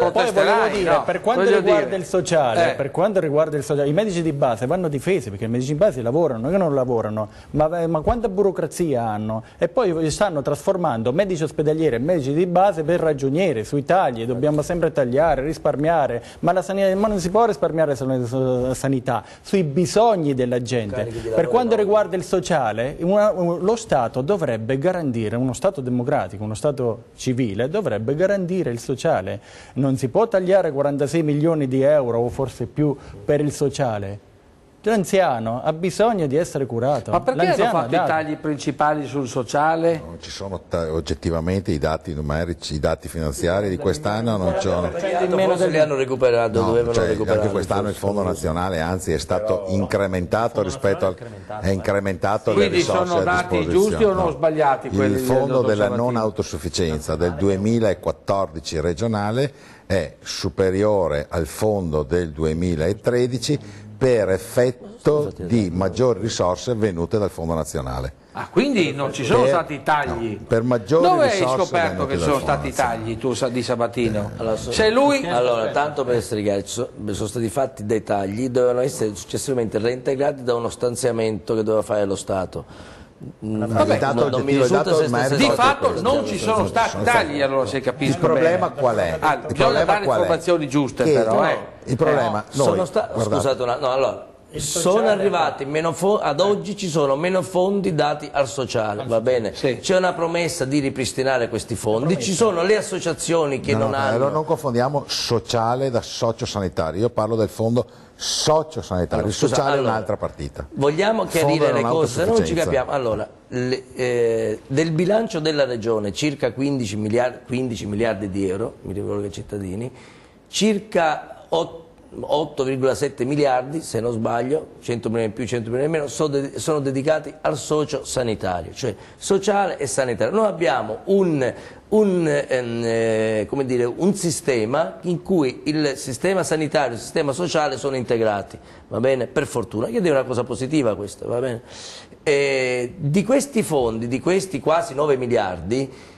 Speaker 3: poi volevo dire, per quanto riguarda il sociale, i medici di base vanno difesi, perché i medici di base lavorano, non è che non lavorano, ma quanta burocrazia hanno, e poi stanno trasformando medici ospedalieri e medici di base per ragionieri, sui tagli, dobbiamo sempre tagliare, risparmiare, ma non si può risparmiare sulla sanità, sui bisogni della gente. Per quanto riguarda il sociale, lo Stato dovrebbe garantire, uno Stato democratico, uno Stato civile, dovrebbe garantire il sociale. Non si può tagliare 46 milioni di euro o forse più per il sociale. L'anziano ha bisogno di essere curato.
Speaker 1: Ma perché hanno fatto i tagli principali sul sociale?
Speaker 6: No, ci sono oggettivamente i dati numerici, i dati finanziari di quest'anno non ci sono.
Speaker 4: Forse li hanno recuperati, dovevano recuperare.
Speaker 6: Anche quest'anno il Fondo Nazionale anzi è stato incrementato rispetto al le risorse a disposizione. Quindi sono dati
Speaker 1: giusti o non sbagliati quelli?
Speaker 6: Il Fondo della non autosufficienza del 2014 regionale è superiore al fondo del 2013 per effetto di maggiori risorse venute dal Fondo Nazionale.
Speaker 1: Ah, quindi non ci sono stati tagli?
Speaker 6: No, per maggiori
Speaker 1: dove
Speaker 6: risorse.
Speaker 1: Dove hai scoperto che sono stati tagli tu di Sabatino? Sei lui?
Speaker 4: Allora, tanto per essere chiari, sono stati fatti dei tagli, dovevano essere successivamente reintegrati da uno stanziamento che doveva fare lo Stato.
Speaker 1: Vabbè, non mi risulta se di fatto non ci sono stati tagli, allora se capisco.
Speaker 6: Il problema qual è?
Speaker 1: Bisogna dare informazioni giuste, però.
Speaker 6: Il problema
Speaker 4: scusate allora sono arrivati ad oggi ci sono meno fondi dati al sociale, va bene?
Speaker 1: Sì.
Speaker 4: C'è una promessa di ripristinare questi fondi, ci sono le associazioni che non hanno.
Speaker 6: Allora non confondiamo sociale da sociosanitario, io parlo del fondo sociosanitario, il sociale è un'altra partita.
Speaker 4: Vogliamo chiarire le cose, se non ci capiamo. Allora, del bilancio della regione circa 15 miliardi di euro, mi rivolgo ai cittadini, circa 8,7 miliardi, se non sbaglio, 100 milioni in più, 100 milioni in meno, sono dedicati al socio sanitario, cioè sociale e sanitario. Noi abbiamo come dire, un sistema in cui il sistema sanitario e il sistema sociale sono integrati, va bene? Per fortuna, io direi una cosa positiva questa, va bene? Di questi fondi, di questi quasi 9 miliardi,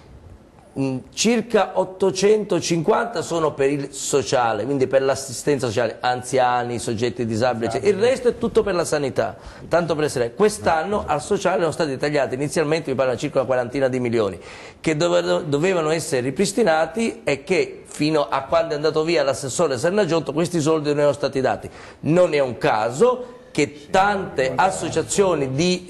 Speaker 4: circa 850 sono per il sociale, quindi per l'assistenza sociale, anziani, soggetti disabili, eccetera. Il resto è tutto per la sanità. Tanto per essere, quest'anno al sociale erano stati tagliati inizialmente, mi pare, circa una quarantina di milioni, che dovevano essere ripristinati e che fino a quando è andato via l'assessore Sernagiotto questi soldi non erano stati dati. Non è un caso che tante associazioni di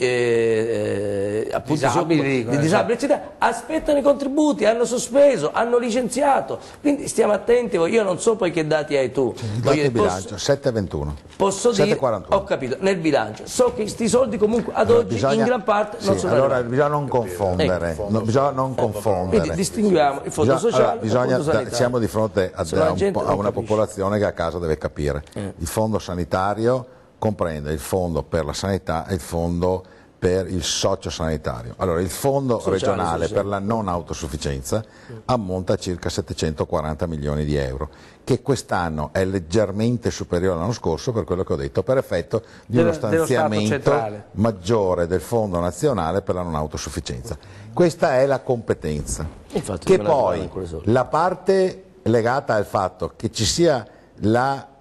Speaker 4: disabili eccetera, aspettano i contributi, hanno sospeso, hanno licenziato, quindi stiamo attenti. Io non so poi che dati hai tu.
Speaker 6: Il dato di bilancio 7,21.
Speaker 4: Posso
Speaker 6: 7,41.
Speaker 4: dire, ho capito, nel bilancio so che questi soldi comunque ad oggi in gran parte non sono arrivati.
Speaker 6: Bisogna non confondere, bisogna non confondere.
Speaker 4: Quindi distinguiamo il fondo sociale e il fondo sanitario.
Speaker 6: Siamo di fronte a una popolazione che a casa deve capire. Il fondo sanitario comprende il fondo per la sanità e il fondo per il sociosanitario. Allora, il fondo regionale per la non autosufficienza ammonta a circa 740 milioni di euro, che quest'anno è leggermente superiore all'anno scorso, per quello che ho detto, per effetto di uno stanziamento maggiore del fondo nazionale per la non autosufficienza. Questa è la competenza.
Speaker 4: Infatti,
Speaker 6: che poi la parte legata al fatto che ci sia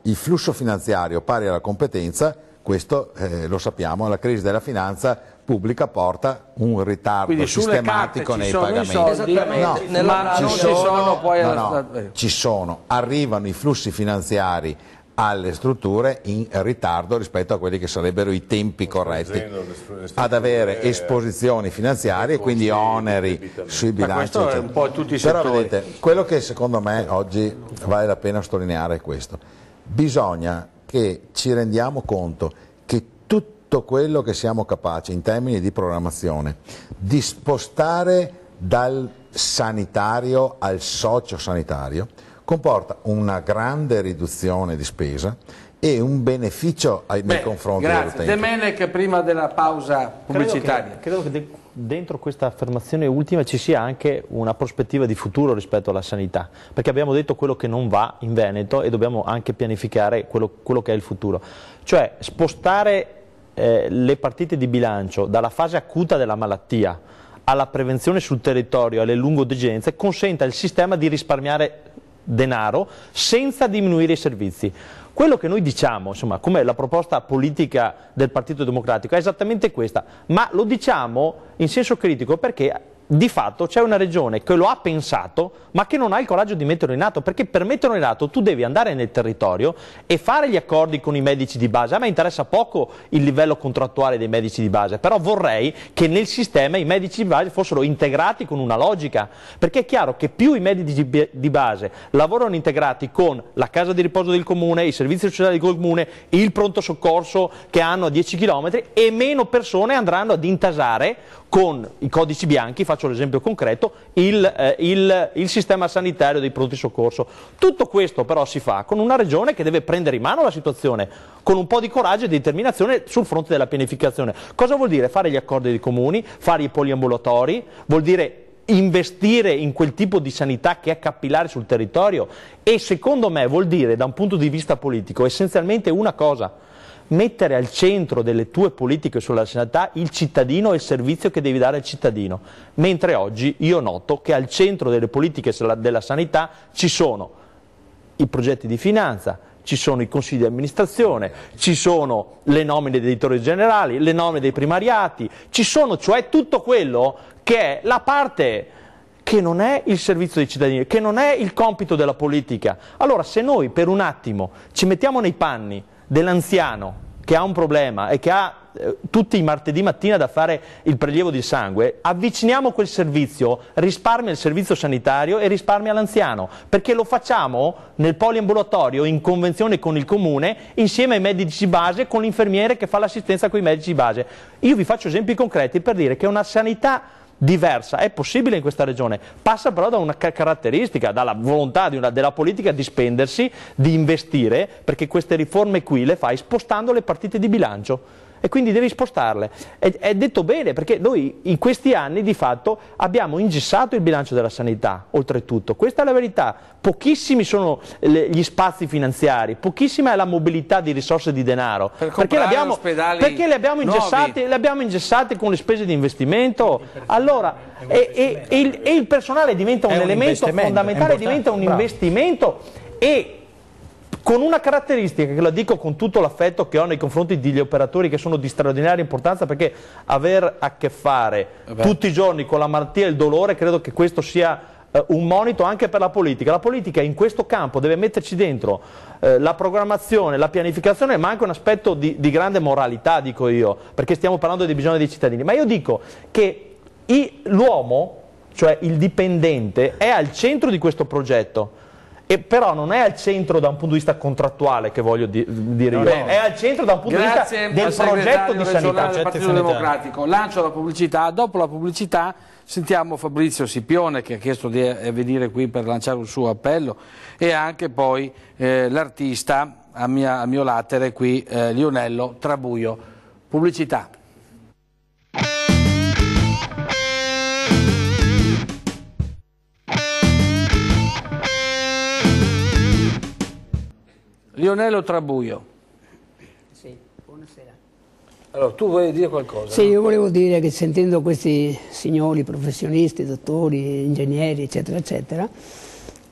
Speaker 6: il flusso finanziario pari alla competenza, questo lo sappiamo, la crisi della finanza pubblica porta un ritardo sistematico nei pagamenti. Ci sono, arrivano i flussi finanziari alle strutture in ritardo rispetto a quelli che sarebbero i tempi corretti ad avere esposizioni finanziarie e quindi oneri sui bilanci.
Speaker 1: Questo è un po' tutti i settori.
Speaker 6: Però vedete, quello che secondo me oggi vale la pena sottolineare è questo: bisogna che ci rendiamo conto che tutto quello che siamo capaci in termini di programmazione di spostare dal sanitario al sociosanitario comporta una grande riduzione di spesa e un beneficio nei confronti dell'utente.
Speaker 1: De Menech, prima della pausa pubblicitaria.
Speaker 5: Credo che dentro questa affermazione ultima ci sia anche una prospettiva di futuro rispetto alla sanità, perché abbiamo detto quello che non va in Veneto e dobbiamo anche pianificare quello che è il futuro. Cioè spostare le partite di bilancio dalla fase acuta della malattia alla prevenzione sul territorio, alle lungodegenze, consente al sistema di risparmiare denaro senza diminuire i servizi. Quello che noi diciamo, insomma, come la proposta politica del Partito Democratico è esattamente questa, ma lo diciamo in senso critico perché di fatto c'è una regione che lo ha pensato ma che non ha il coraggio di metterlo in atto, perché per metterlo in atto tu devi andare nel territorio e fare gli accordi con i medici di base. A me interessa poco il livello contrattuale dei medici di base, però vorrei che nel sistema i medici di base fossero integrati con una logica, perché è chiaro che più i medici di base lavorano integrati con la casa di riposo del comune, i servizi sociali del comune, il pronto soccorso che hanno a 10 km, e meno persone andranno ad intasare con i codici bianchi, faccio l'esempio concreto, il sistema sanitario dei pronti soccorso. Tutto questo però si fa con una regione che deve prendere in mano la situazione, con un po' di coraggio e determinazione sul fronte della pianificazione. Cosa vuol dire? Fare gli accordi dei comuni, fare i poliambulatori, vuol dire investire in quel tipo di sanità che è capillare sul territorio, e secondo me vuol dire, da un punto di vista politico, essenzialmente una cosa: mettere al centro delle tue politiche sulla sanità il cittadino e il servizio che devi dare al cittadino, mentre oggi io noto che al centro delle politiche della sanità ci sono i progetti di finanza, ci sono i consigli di amministrazione, ci sono le nomine dei direttori generali, le nomine dei primariati, ci sono cioè tutto quello che è la parte che non è il servizio dei cittadini, che non è il compito della politica. Allora, se noi per un attimo ci mettiamo nei panni dell'anziano che ha un problema e che ha tutti i martedì mattina da fare il prelievo di sangue, avviciniamo quel servizio, risparmia il servizio sanitario e risparmia l'anziano, perché lo facciamo nel poliambulatorio in convenzione con il comune, insieme ai medici base, con l'infermiere che fa l'assistenza con i medici base. Io vi faccio esempi concreti per dire che una sanità diversa è possibile in questa regione, passa però da una caratteristica, dalla volontà della politica di spendersi, di investire, perché queste riforme qui le fai spostando le partite di bilancio e quindi devi spostarle. È detto bene, perché noi in questi anni di fatto abbiamo ingessato il bilancio della sanità, oltretutto, questa è la verità, pochissimi sono gli spazi finanziari, pochissima è la mobilità di risorse di denaro, perché le abbiamo ingessate con le spese di investimento. Allora, e il personale diventa un elemento fondamentale, diventa un investimento, e con una caratteristica che la dico con tutto l'affetto che ho nei confronti degli operatori, che sono di straordinaria importanza, perché aver a che fare tutti i giorni con la malattia e il dolore, credo che questo sia un monito anche per la politica. La politica in questo campo deve metterci dentro la programmazione, la pianificazione, ma anche un aspetto di grande moralità, dico io, perché stiamo parlando dei bisogni dei cittadini. Ma io dico che l'uomo, cioè il dipendente, è al centro di questo progetto. E però non è al centro da un punto di vista contrattuale, che voglio dire io, è al centro da un punto di vista del progetto di sanità.
Speaker 1: Del Partito Democratico. Lancio la pubblicità, dopo la pubblicità sentiamo Fabrizio Scipione, che ha chiesto di venire qui per lanciare un suo appello, e anche poi l'artista a mio latere qui, Lionello Trabuio. Pubblicità. Lionello Trabuio.
Speaker 7: Sì, buonasera.
Speaker 1: Allora, tu vuoi dire qualcosa?
Speaker 7: Sì, no? Io volevo dire che sentendo questi signori professionisti, dottori, ingegneri, eccetera, eccetera,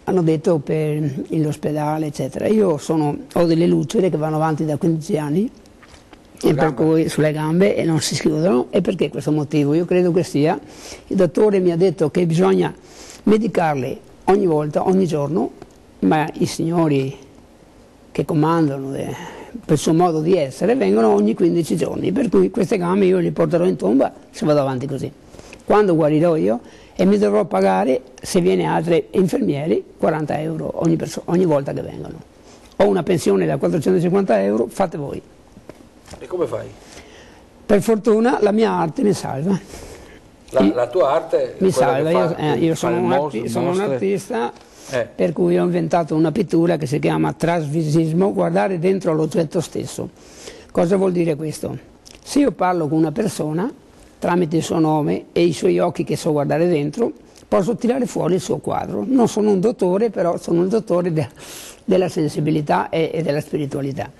Speaker 7: hanno detto per l'ospedale, eccetera. Io ho delle lucere che vanno avanti da 15 anni, e per cui sulle gambe, e non si chiudono. E perché questo motivo? Io credo che sia, il dottore mi ha detto che bisogna medicarle ogni volta, ogni giorno, ma i signori che comandano per il suo modo di essere vengono ogni 15 giorni, per cui queste gambe io le porterò in tomba se vado avanti così. Quando guarirò io, e mi dovrò pagare, se viene altri infermieri, 40 euro ogni volta che vengono. Ho una pensione da 450 euro, fate voi.
Speaker 1: E come fai?
Speaker 7: Per fortuna la mia arte mi salva.
Speaker 1: La tua arte
Speaker 7: mi salva, io sono un artista. Per cui ho inventato una pittura che si chiama trasvisismo, guardare dentro l'oggetto stesso. Cosa vuol dire questo? Se io parlo con una persona, tramite il suo nome e i suoi occhi che so guardare dentro, posso tirare fuori il suo quadro. Non sono un dottore, però sono il dottore della sensibilità e della spiritualità.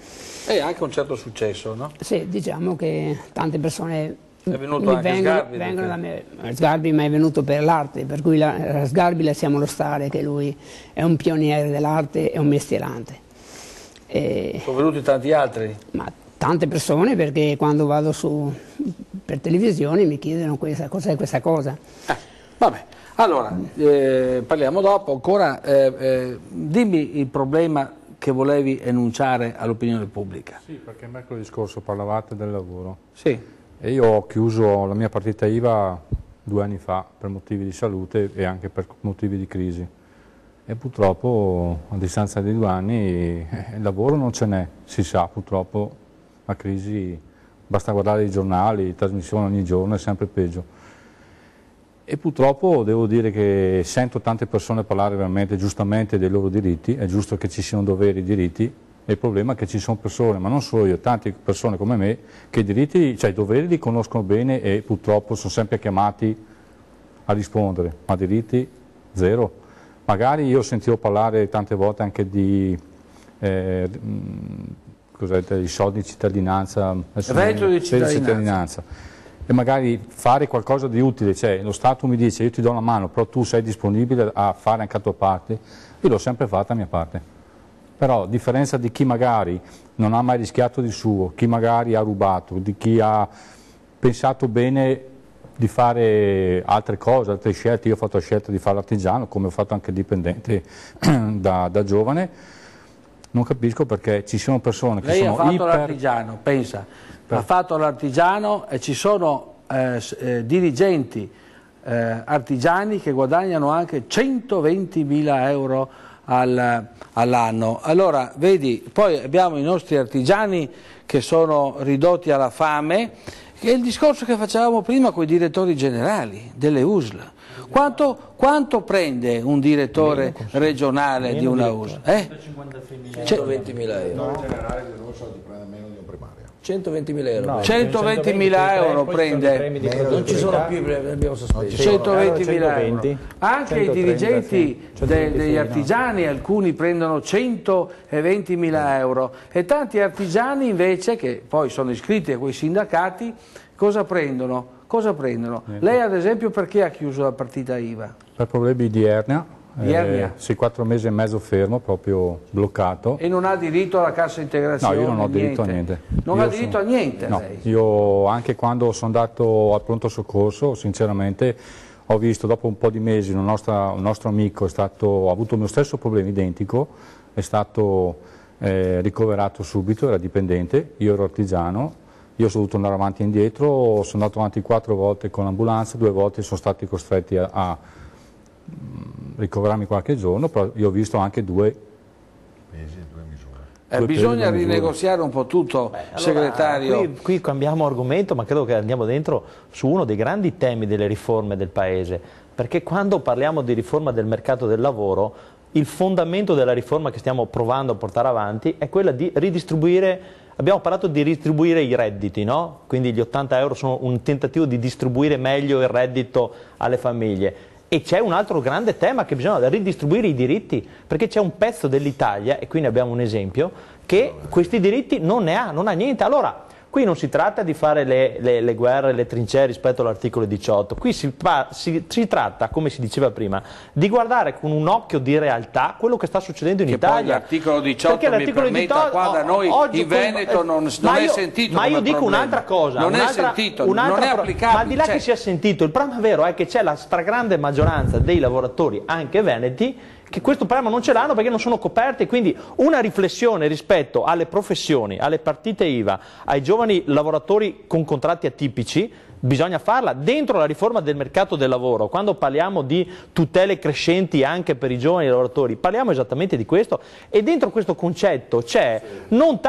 Speaker 1: E anche un certo successo, no?
Speaker 7: Sì, diciamo che tante persone
Speaker 1: è venuto anche
Speaker 7: vengono da me. Sgarbi mi è venuto per l'arte, per cui Sgarbi lasciamo lo stare, che lui è un pioniere dell'arte e un mestierante.
Speaker 1: Sono venuti tanti altri?
Speaker 7: Ma tante persone, perché quando vado per televisione mi chiedono cos'è questa cosa.
Speaker 1: Vabbè, allora parliamo dopo. Ancora dimmi il problema che volevi enunciare all'opinione pubblica.
Speaker 8: Sì, perché mercoledì scorso parlavate del lavoro.
Speaker 1: Sì.
Speaker 8: E io ho chiuso la mia partita IVA 2 anni fa per motivi di salute e anche per motivi di crisi. E purtroppo a distanza di 2 anni il lavoro non ce n'è, si sa, purtroppo la crisi, basta guardare i giornali, trasmissioni ogni giorno, è sempre peggio. E purtroppo devo dire che sento tante persone parlare veramente giustamente dei loro diritti, è giusto che ci siano doveri e diritti. Il problema è che ci sono persone, ma non solo io, tante persone come me, che i diritti, cioè i doveri li conoscono bene e purtroppo sono sempre chiamati a rispondere, ma diritti zero. Magari io sentivo parlare tante volte anche di i soldi di cittadinanza,
Speaker 1: reddito di cittadinanza,
Speaker 8: e magari fare qualcosa di utile, cioè lo Stato mi dice io ti do una mano, però tu sei disponibile a fare anche la tua parte, io l'ho sempre fatta la mia parte. Però a differenza di chi magari non ha mai rischiato di suo, chi magari ha rubato, di chi ha pensato bene di fare altre cose, altre scelte, io ho fatto la scelta di fare l'artigiano, come ho fatto anche dipendente da giovane, non capisco perché ci sono persone che
Speaker 1: Lei
Speaker 8: sono
Speaker 1: ha fatto l'artigiano, pensa, ha fatto l'artigiano e ci sono dirigenti artigiani che guadagnano anche 120.000 euro all'anno. Allora, vedi, poi abbiamo i nostri artigiani che sono ridotti alla fame, È il discorso che facevamo prima con i direttori generali delle USL. Quanto prende un direttore regionale di una USL?
Speaker 4: 120.000 euro.
Speaker 6: Il generale di Russo prende meno di un primario.
Speaker 4: 120.000 euro.
Speaker 3: No,
Speaker 1: 120.000 euro prende.
Speaker 4: Non ci sono più, abbiamo sospeso.
Speaker 1: 120.000 euro. Anche i dirigenti degli artigiani, alcuni prendono 120.000 euro e tanti artigiani invece, che poi sono iscritti a quei sindacati, cosa prendono? Lei ad esempio perché ha chiuso la partita IVA?
Speaker 8: Per problemi di ernia.
Speaker 1: Di ernia?
Speaker 8: Sì, 4 mesi e mezzo fermo, proprio bloccato.
Speaker 1: E non ha diritto alla cassa integrazione?
Speaker 8: No, io non ho diritto a niente.
Speaker 1: Non ha diritto a niente
Speaker 8: no,
Speaker 1: lei?
Speaker 8: Io anche quando sono andato al pronto soccorso, sinceramente, ho visto dopo un po' di mesi un nostro amico ha avuto il mio stesso problema identico, è stato ricoverato subito, era dipendente, io ero artigiano, io sono dovuto andare avanti e indietro, sono andato avanti 4 volte con l'ambulanza, 2 volte sono stati costretti a ricoverarmi qualche giorno, però io ho visto anche 2 mesi, 2 misure.
Speaker 1: Bisogna rinegoziare un po' tutto, segretario.
Speaker 5: Qui cambiamo argomento, ma credo che andiamo dentro su uno dei grandi temi delle riforme del Paese, perché quando parliamo di riforma del mercato del lavoro, il fondamento della riforma che stiamo provando a portare avanti è quella di ridistribuire. Abbiamo parlato di ridistribuire i redditi, no? Quindi gli 80 euro sono un tentativo di distribuire meglio il reddito alle famiglie. E c'è un altro grande tema che bisogna ridistribuire i diritti, perché c'è un pezzo dell'Italia, e qui ne abbiamo un esempio, che questi diritti non ha niente. Allora, qui non si tratta di fare le guerre, le trincee rispetto all'articolo 18, qui si tratta, come si diceva prima, di guardare con un occhio di realtà quello che sta succedendo in Italia.
Speaker 1: Poi l'articolo 18 mi permetta, qua da noi in Veneto non è sentito.
Speaker 5: Ma io
Speaker 1: come
Speaker 5: dico
Speaker 1: problema.
Speaker 5: un'altra cosa.
Speaker 1: Non è sentito, non è applicabile.
Speaker 5: Ma al di là che sia sentito, il problema vero è che c'è la stragrande maggioranza dei lavoratori, anche veneti, che questo problema non ce l'hanno perché non sono coperti, quindi una riflessione rispetto alle professioni, alle partite IVA, ai giovani lavoratori con contratti atipici, bisogna farla dentro la riforma del mercato del lavoro. Quando parliamo di tutele crescenti anche per i giovani lavoratori, parliamo esattamente di questo, e dentro questo concetto c'è non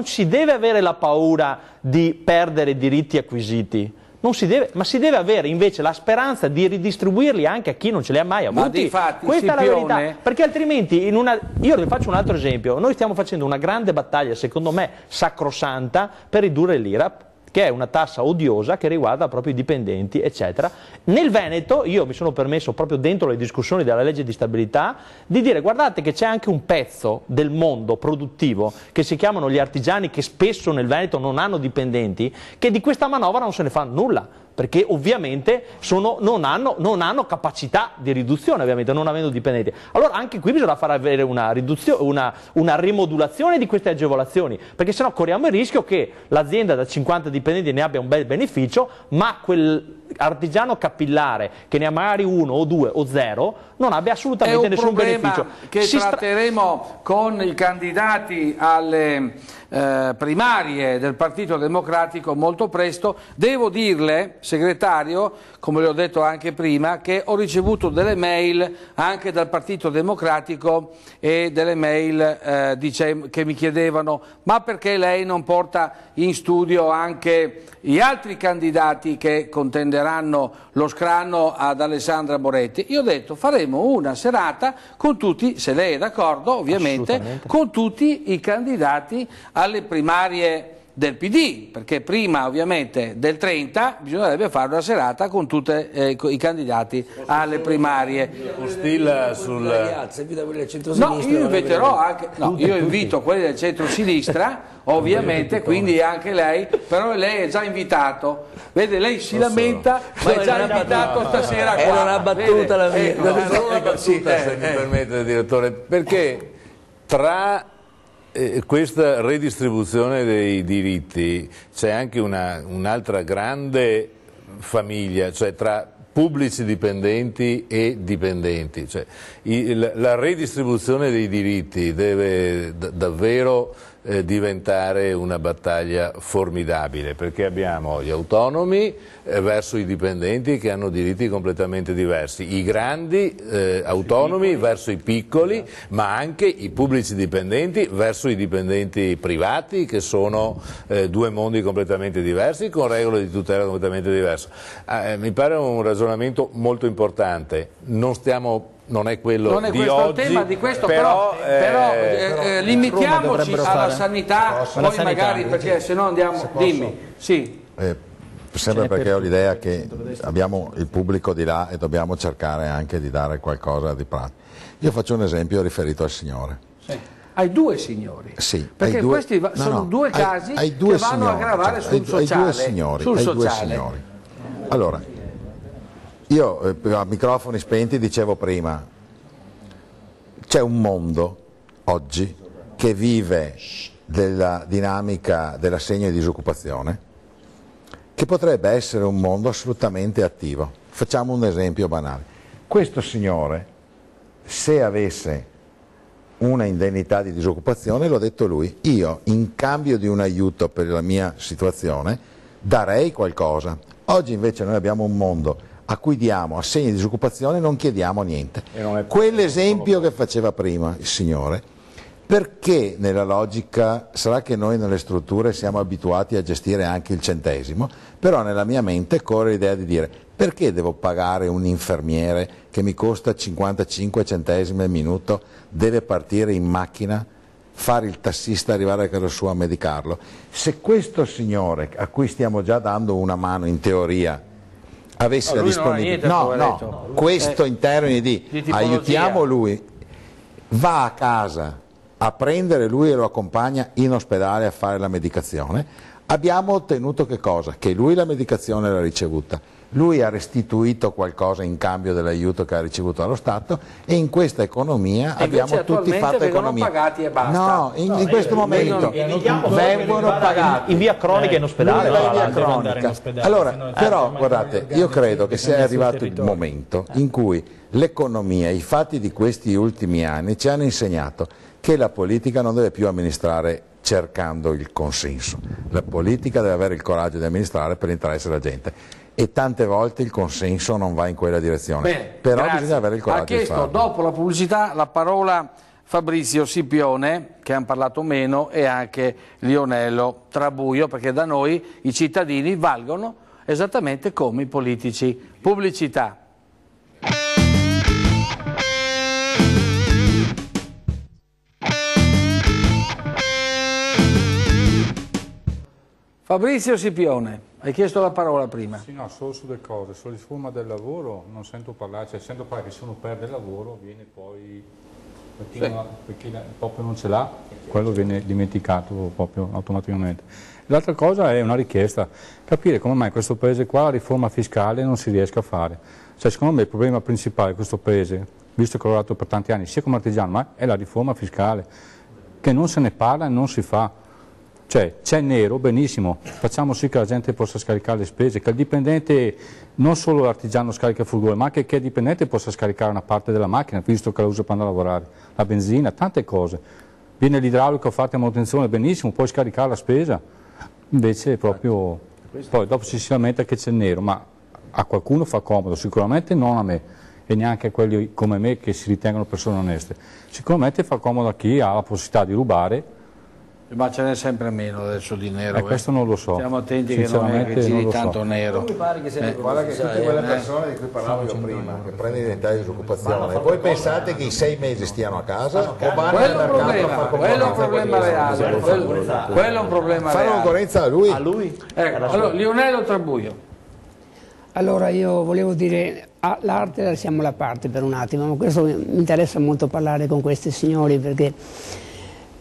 Speaker 5: si deve avere la paura di perdere diritti acquisiti. Non si deve, ma si deve avere invece la speranza di ridistribuirli anche a chi non ce li ha mai avuti.
Speaker 1: Ma difatti,
Speaker 5: questa
Speaker 1: Scipione...
Speaker 5: è la verità, perché altrimenti io le faccio un altro esempio. Noi stiamo facendo una grande battaglia, secondo me sacrosanta, per ridurre l'IRAP, che è una tassa odiosa che riguarda proprio i dipendenti, eccetera. Nel Veneto io mi sono permesso, proprio dentro le discussioni della legge di stabilità, di dire: guardate che c'è anche un pezzo del mondo produttivo che si chiamano gli artigiani, che spesso nel Veneto non hanno dipendenti, che di questa manovra non se ne fanno nulla, perché ovviamente non hanno capacità di riduzione, ovviamente, non avendo dipendenti. Allora anche qui bisogna far avere una rimodulazione di queste agevolazioni, perché sennò corriamo il rischio che l'azienda da 50 dipendenti ne abbia un bel beneficio, ma quel artigiano capillare che ne ha magari 1 o 2 o 0 non abbia assolutamente nessun beneficio.
Speaker 1: Che tratteremo con i candidati alle primarie del Partito Democratico molto presto. Devo dirle, segretario, come le ho detto anche prima, che ho ricevuto delle mail anche dal Partito Democratico e delle mail che mi chiedevano: ma perché lei non porta in studio anche gli altri candidati che contenderanno lo scranno ad Alessandra Moretti? Io ho detto: faremo una serata con tutti, se lei è d'accordo ovviamente, con tutti i candidati alle primarie del PD, perché prima ovviamente del 30 bisognerebbe fare una serata con tutti i candidati alle primarie. No, io inviterò anche, io invito quelli del centro-sinistra, ovviamente, quindi anche lei, però lei è già invitato. Vede, lei si lamenta, ma è già invitato stasera qua.
Speaker 4: Era una battuta la mia.
Speaker 2: Solo una battuta, se mi permette, direttore, perché tra questa redistribuzione dei diritti c'è anche un'altra grande famiglia, cioè tra pubblici dipendenti e dipendenti. Cioè, la redistribuzione dei diritti deve davvero diventare una battaglia formidabile, perché abbiamo gli autonomi verso i dipendenti che hanno diritti completamente diversi, i grandi autonomi verso i piccoli, ma anche i pubblici dipendenti verso i dipendenti privati, che sono due mondi completamente diversi con regole di tutela completamente diverse. Mi pare un ragionamento molto importante. Non è quello
Speaker 1: non è
Speaker 2: di
Speaker 1: questo
Speaker 2: oggi,
Speaker 1: il tema di questo, però limitiamoci alla sanità, poi magari, perché se no andiamo... Dimmi, sì.
Speaker 6: Sempre perché ho l'idea che abbiamo il pubblico di là e dobbiamo cercare anche di dare qualcosa di pratico. Io faccio un esempio riferito al signore.
Speaker 1: Sì. Ai due signori?
Speaker 6: Sì.
Speaker 1: Perché questi sono due casi che vanno a gravare sul sociale.
Speaker 6: Ai due signori. Allora, io a microfoni spenti dicevo prima, c'è un mondo oggi che vive della dinamica dell'assegno di disoccupazione che potrebbe essere un mondo assolutamente attivo. Facciamo un esempio banale. Questo signore, se avesse una indennità di disoccupazione, l'ho detto lui, io in cambio di un aiuto per la mia situazione darei qualcosa. Oggi invece noi abbiamo un mondo a cui diamo assegni di disoccupazione e non chiediamo niente. Quell'esempio che faceva prima il signore, perché nella logica, sarà che noi nelle strutture siamo abituati a gestire anche il centesimo, però nella mia mente corre l'idea di dire perché devo pagare un infermiere che mi costa 55 centesimi al minuto, deve partire in macchina, fare il tassista, arrivare a casa sua a medicarlo. Se questo signore, a cui stiamo già dando una mano in teoria, avesse la disponibilità, questo in termini di aiutiamo lui, va a casa a prendere lui e lo accompagna in ospedale a fare la medicazione, abbiamo ottenuto che cosa? Che lui la medicazione l'ha ricevuta, lui ha restituito qualcosa in cambio dell'aiuto che ha ricevuto dallo Stato e in questa economia abbiamo tutti fatto economia.
Speaker 1: Pagati e basta.
Speaker 6: No, in questo momento vengono pagati
Speaker 5: in via cronica in ospedale.
Speaker 6: Allora, però guardate, io credo che sia arrivato il momento in cui l'economia, i fatti di questi ultimi anni ci hanno insegnato che la politica non deve più amministrare cercando il consenso, la politica deve avere il coraggio di amministrare per l'interesse della gente e tante volte il consenso non va in quella direzione.
Speaker 1: Bene,
Speaker 6: però
Speaker 1: grazie.
Speaker 6: Bisogna avere il coraggio di farlo.
Speaker 1: Dopo la pubblicità la parola Fabrizio Scipione, che hanno parlato meno, e anche Lionello Trabuio, perché da noi i cittadini valgono esattamente come i politici. Pubblicità. Fabrizio Scipione, hai chiesto la parola prima.
Speaker 8: Sì, no, solo su due cose. Sulla riforma del lavoro non sento parlare, cioè sento parlare che se uno perde il lavoro viene poi, perché proprio non ce l'ha, quello viene dimenticato proprio automaticamente. L'altra cosa è una richiesta, capire come mai in questo paese qua la riforma fiscale non si riesca a fare. Cioè, secondo me il problema principale di questo paese, visto che ho lavorato per tanti anni sia come artigiano, ma è la riforma fiscale, che non se ne parla e non si fa. Cioè, c'è nero, benissimo, facciamo sì che la gente possa scaricare le spese, che il dipendente, non solo l'artigiano scarica il furgone, ma anche che il dipendente possa scaricare una parte della macchina, visto che la usa per andare a lavorare, la benzina, tante cose. Viene l'idraulico, fate manutenzione, benissimo, puoi scaricare la spesa, invece è proprio... Poi dopo si lamenta che c'è il nero, ma a qualcuno fa comodo, sicuramente non a me, e neanche a quelli come me che si ritengono persone oneste. Sicuramente fa comodo a chi ha la possibilità di rubare.
Speaker 1: Ma ce n'è sempre meno adesso di nero.
Speaker 8: Questo non lo so.
Speaker 1: Stiamo attenti che non è che giri tanto nero.
Speaker 6: Non mi pare che sia guarda che tutte quelle persone di cui parlavo io prima, che prendono l'indennità di disoccupazione, e voi pensate che i 6 mesi stiano a casa o vanno al mercato a fare
Speaker 1: quello è un problema reale. Quello è un problema reale.
Speaker 6: Fare concorrenza a lui.
Speaker 1: Allora, Lionello Trabuio.
Speaker 7: Allora io volevo dire, l'arte lasciamo la parte per un attimo, ma questo mi interessa molto parlare con questi signori perché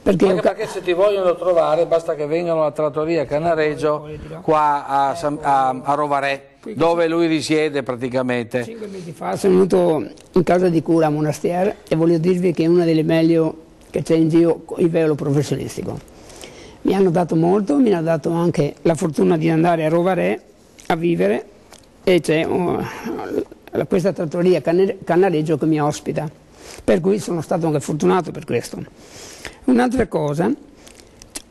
Speaker 1: Perché se ti vogliono trovare basta che vengano alla trattoria Canareggio qua a Rovarè, dove lui risiede praticamente.
Speaker 7: 5 mesi fa sono venuto in casa di cura a Monastier e voglio dirvi che è una delle meglio che c'è in giro a livello professionistico. Mi hanno dato molto, mi hanno dato anche la fortuna di andare a Rovarè a vivere e c'è questa trattoria Canareggio che mi ospita, per cui sono stato anche fortunato per questo. Un'altra cosa,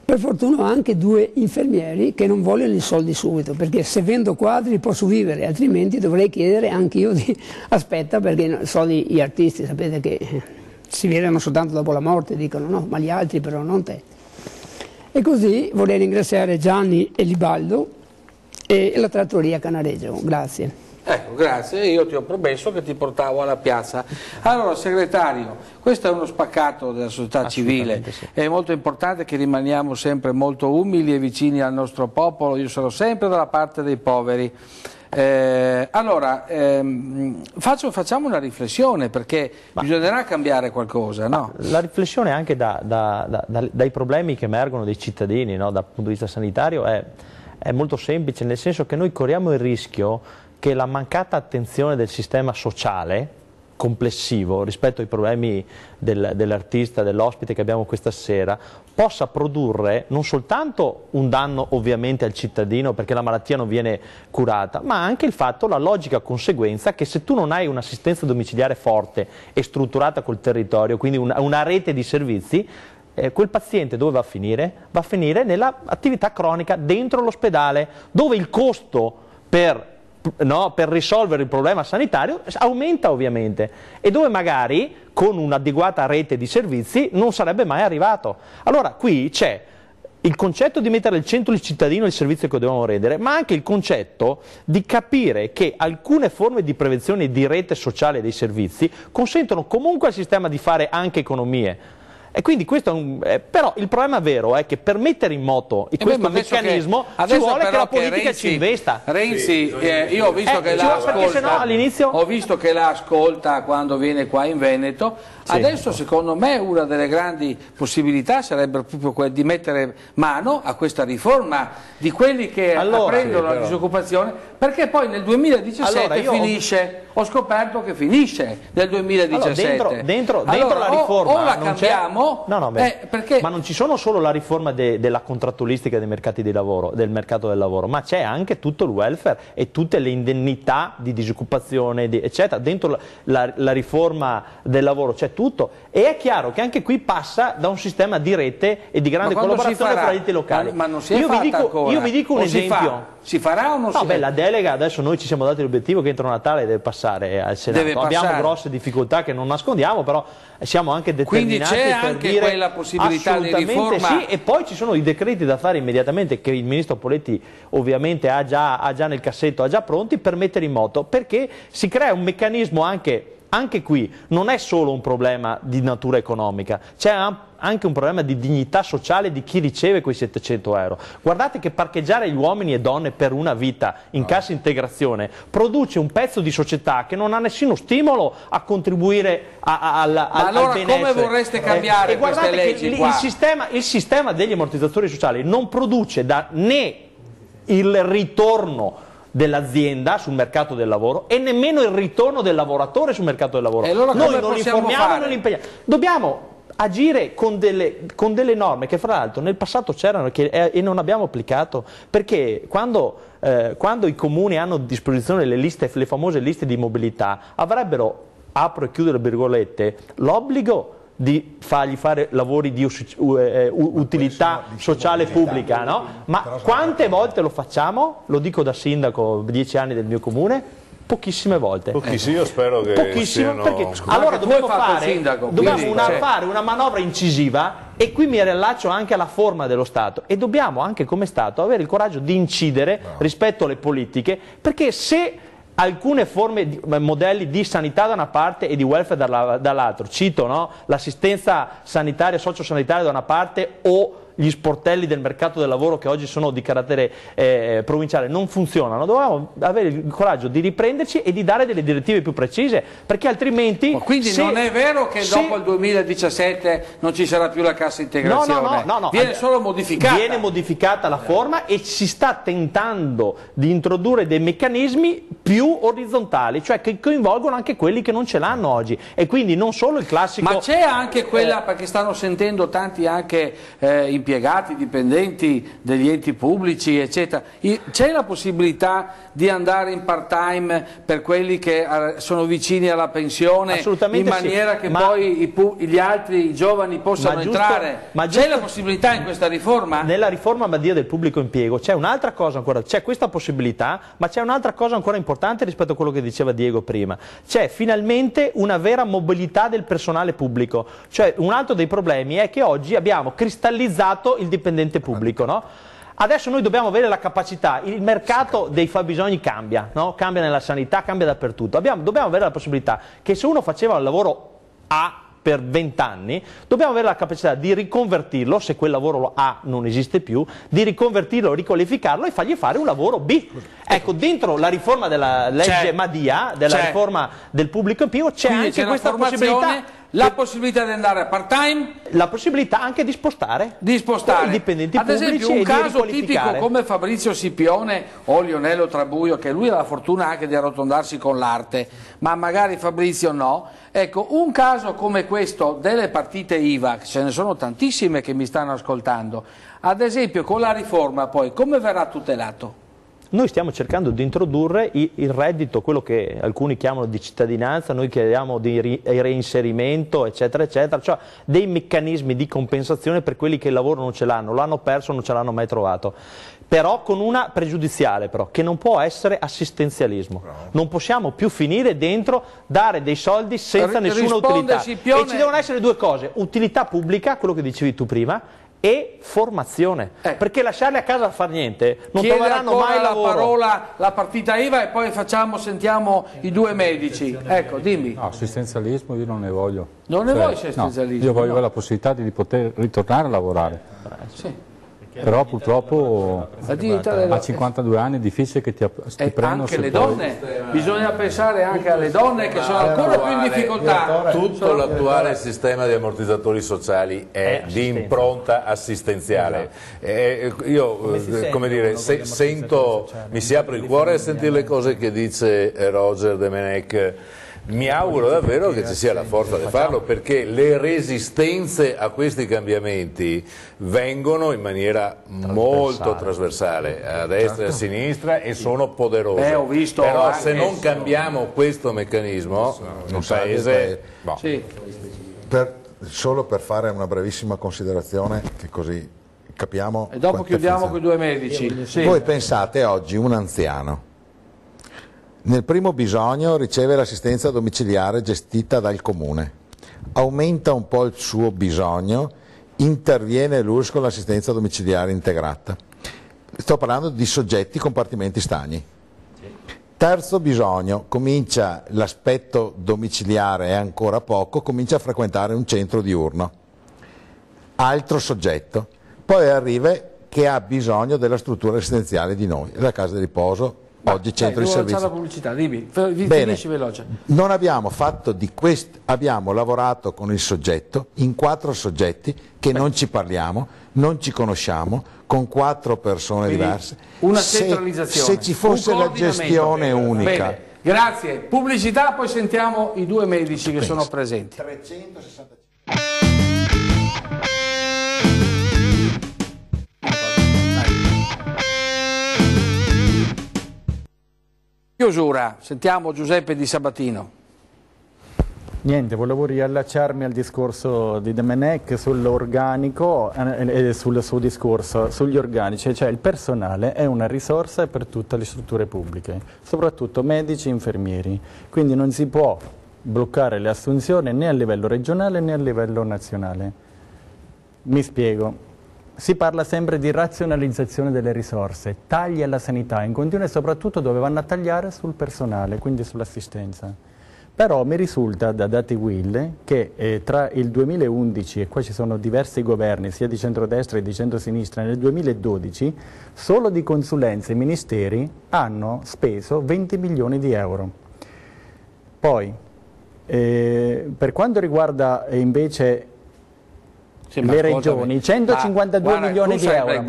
Speaker 7: Per fortuna ho anche 2 infermieri che non vogliono i soldi subito, perché se vendo quadri posso vivere, altrimenti dovrei chiedere anch'io di aspetta, perché i soldi, gli artisti sapete che si vedono soltanto dopo la morte, dicono no, ma gli altri però non te. E così vorrei ringraziare Gianni e Libaldo e la trattoria Canareggio, grazie.
Speaker 1: Ecco, grazie, io ti ho promesso che ti portavo alla piazza. Allora, segretario, questo è uno spaccato della società civile, sì. È molto importante che rimaniamo sempre molto umili e vicini al nostro popolo, io sarò sempre dalla parte dei poveri. Facciamo una riflessione, perché bisognerà cambiare qualcosa, no?
Speaker 5: La riflessione anche dai problemi che emergono dei cittadini, no? Dal punto di vista sanitario è molto semplice, nel senso che noi corriamo il rischio che la mancata attenzione del sistema sociale complessivo rispetto ai problemi dell'artista, dell'ospite che abbiamo questa sera, possa produrre non soltanto un danno ovviamente al cittadino perché la malattia non viene curata, ma anche il fatto, la logica conseguenza che se tu non hai un'assistenza domiciliare forte e strutturata col territorio, quindi una rete di servizi, quel paziente dove va a finire? Va a finire nell'attività cronica dentro l'ospedale, dove il costo per risolvere il problema sanitario aumenta ovviamente, e dove magari con un'adeguata rete di servizi non sarebbe mai arrivato. Allora qui c'è il concetto di mettere al centro il cittadino e il servizio che dobbiamo rendere, ma anche il concetto di capire che alcune forme di prevenzione di rete sociale dei servizi consentono comunque al sistema di fare anche economie. E quindi questo però il problema vero è che per mettere in moto questo meccanismo ci vuole che la politica ci investa.
Speaker 1: Renzi, io ho visto che la ascolta, ho visto che la ascolta quando viene qua in Veneto. Sì. Adesso secondo me una delle grandi possibilità sarebbe proprio quella di mettere mano a questa riforma di quelli che apprendono la disoccupazione, perché poi nel 2017 finisce. Ho scoperto che finisce nel 2017.
Speaker 5: Allora, dentro la riforma
Speaker 1: o la cambiamo, perché...
Speaker 5: ma non ci sono solo la riforma della contrattualistica dei mercati di lavoro, del mercato del lavoro, ma c'è anche tutto il welfare e tutte le indennità di disoccupazione, eccetera. Dentro la riforma del lavoro c'è tutto, e è chiaro che anche qui passa da un sistema di rete e di grande collaborazione fra gli enti locali.
Speaker 1: Ma non si è fatta ancora.
Speaker 5: Io vi dico un esempio.
Speaker 1: Si farà o non si farà?
Speaker 5: La delega, adesso noi ci siamo dati l'obiettivo che entro Natale deve passare al Senato. Abbiamo grosse difficoltà che non nascondiamo, però siamo anche determinati.
Speaker 1: Quindi c'è anche quella possibilità di riforma?
Speaker 5: Sì, e poi ci sono i decreti da fare immediatamente che il ministro Poletti ovviamente ha già nel cassetto, ha già pronti per mettere in moto, perché si crea un meccanismo anche qui, non è solo un problema di natura economica, c'è anche un problema di dignità sociale di chi riceve quei 700 euro. Guardate che parcheggiare gli uomini e donne per una vita in cassa integrazione produce un pezzo di società che non ha nessuno stimolo a contribuire al benessere.
Speaker 1: Allora come vorreste cambiare queste leggi qua?
Speaker 5: Il sistema degli ammortizzatori sociali non produce né il ritorno dell'azienda sul mercato del lavoro e nemmeno il ritorno del lavoratore sul mercato del lavoro.
Speaker 1: E allora
Speaker 5: noi non li formiamo, non li impegniamo. Dobbiamo agire con delle norme che fra l'altro nel passato c'erano e non abbiamo applicato, perché quando i comuni hanno a disposizione le famose liste di mobilità avrebbero, apro e chiudo le virgolette, l'obbligo di fargli fare lavori di utilità sociale pubblica, no? Ma quante volte lo facciamo? Lo dico da sindaco, 10 anni del mio comune, pochissime volte.
Speaker 2: Pochissimo, io spero che siano...
Speaker 5: perché allora dobbiamo fare una manovra incisiva, e qui mi riallaccio anche alla forma dello Stato, e dobbiamo anche come Stato avere il coraggio di incidere rispetto alle politiche, perché se alcune forme, modelli di sanità da una parte e di welfare dall'altro, cito l'assistenza sanitaria, sociosanitaria da una parte, o gli sportelli del mercato del lavoro che oggi sono di carattere provinciale, non funzionano. Dobbiamo avere il coraggio di riprenderci e di dare delle direttive più precise, perché altrimenti...
Speaker 1: Ma quindi non è vero che dopo il 2017 non ci sarà più la cassa integrazione?
Speaker 5: No.
Speaker 1: Viene solo modificata.
Speaker 5: Viene modificata la forma e si sta tentando di introdurre dei meccanismi più orizzontali, cioè che coinvolgono anche quelli che non ce l'hanno oggi, e quindi non solo il classico...
Speaker 1: Ma c'è anche quella, perché stanno sentendo tanti anche impiegati, dipendenti degli enti pubblici, eccetera. C'è la possibilità di andare in part-time per quelli che sono vicini alla pensione, in maniera che poi gli altri, i giovani, possano entrare? C'è la possibilità in questa riforma?
Speaker 5: Nella riforma Madia del pubblico impiego c'è un'altra cosa ancora, c'è questa possibilità, ma c'è un'altra cosa ancora importante rispetto a quello che diceva Diego prima. C'è finalmente una vera mobilità del personale pubblico. Cioè, un altro dei problemi è che oggi abbiamo cristallizzato il dipendente pubblico, no? Adesso noi dobbiamo avere la capacità, il mercato dei fabbisogni cambia, no? Cambia nella sanità, cambia dappertutto. Dobbiamo avere la possibilità che se uno faceva il lavoro A per 20 anni, dobbiamo avere la capacità di riconvertirlo, se quel lavoro A non esiste più, di riconvertirlo, riqualificarlo e fargli fare un lavoro B. Ecco, dentro la riforma della legge Madia, della riforma del pubblico impiego, c'è anche questa possibilità.
Speaker 1: La possibilità di andare a part-time?
Speaker 5: La possibilità anche di spostare. I dipendenti
Speaker 1: ad
Speaker 5: pubblici.
Speaker 1: esempio, un caso tipico come Fabrizio Scipione o Lionello Trabuio, che lui ha la fortuna anche di arrotondarsi con l'arte, ma magari Fabrizio no. Ecco, un caso come questo delle partite IVA, ce ne sono tantissime che mi stanno ascoltando, ad esempio con la riforma poi come verrà tutelato?
Speaker 5: Noi stiamo cercando di introdurre il reddito, quello che alcuni chiamano di cittadinanza, noi chiediamo di reinserimento, eccetera, eccetera, cioè dei meccanismi di compensazione per quelli che il lavoro non ce l'hanno perso, non ce l'hanno mai trovato. Però con una pregiudiziale, però, che non può essere assistenzialismo. Non possiamo più finire dentro dare dei soldi senza nessuna utilità.
Speaker 1: Scipione...
Speaker 5: E ci devono essere due cose: utilità pubblica, quello che dicevi tu prima, e formazione, perché lasciarli a casa a far niente non troveranno mai lavoro.
Speaker 1: La parola la partita IVA e poi sentiamo i due medici. Ecco, dimmi.
Speaker 8: No, assistenzialismo io non ne voglio.
Speaker 1: Non ne vuoi assistenzialismo?
Speaker 8: No, io voglio la possibilità di poter ritornare a lavorare.
Speaker 1: Sì.
Speaker 8: Però purtroppo a 52 anni è difficile che ti prendano.
Speaker 1: Anche le donne, bisogna pensare anche alle donne che sono ancora più in difficoltà.
Speaker 2: Tutto l'attuale sistema di ammortizzatori sociali è di impronta assistenziale. Io, come dire, mi si apre il cuore a sentire le cose che dice Roger Domenech. Mi auguro davvero che ci sia la forza di farlo, perché le resistenze a questi cambiamenti vengono in maniera molto trasversale, a destra e a sinistra, e sono poderose. Però se non cambiamo questo meccanismo, il Paese...
Speaker 6: Solo per fare una brevissima considerazione, che così capiamo...
Speaker 1: E dopo chiudiamo con i due medici. Sì.
Speaker 6: Voi pensate oggi un anziano nel primo bisogno riceve l'assistenza domiciliare gestita dal comune, aumenta un po' il suo bisogno, interviene l'URSS con l'assistenza domiciliare integrata. Sto parlando di soggetti compartimenti stagni. Terzo bisogno, comincia l'aspetto domiciliare, è ancora poco, comincia a frequentare un centro diurno. Altro soggetto. Poi arriva che ha bisogno della struttura residenziale di noi, la casa di riposo, oggi centro di servizio.
Speaker 1: La pubblicità, dimmi,
Speaker 6: finisci
Speaker 1: veloce.
Speaker 6: Non abbiamo fatto di questo, abbiamo lavorato con il soggetto, in 4 soggetti che non ci parliamo, non ci conosciamo, con 4 persone diverse.
Speaker 1: Una centralizzazione.
Speaker 6: Se ci fosse la gestione unica.
Speaker 1: Bene. Grazie. Pubblicità, poi sentiamo i due medici che sono presenti.
Speaker 6: 365.
Speaker 1: Chiusura, sentiamo Giuseppe Di Sabatino.
Speaker 3: Niente, volevo riallacciarmi al discorso di Domenech sull'organico e sul suo discorso sugli organici, cioè il personale è una risorsa per tutte le strutture pubbliche, soprattutto medici e infermieri, quindi non si può bloccare le assunzioni né a livello regionale né a livello nazionale. Mi spiego. Si parla sempre di razionalizzazione delle risorse, tagli alla sanità in continuo e soprattutto dove vanno a tagliare sul personale, quindi sull'assistenza. Però mi risulta da dati Will che tra il 2011, e qua ci sono diversi governi sia di centrodestra che di centrosinistra, nel 2012 solo di consulenze i ministeri hanno speso 20 milioni di euro. Poi per quanto riguarda invece le regioni, 152 milioni di euro.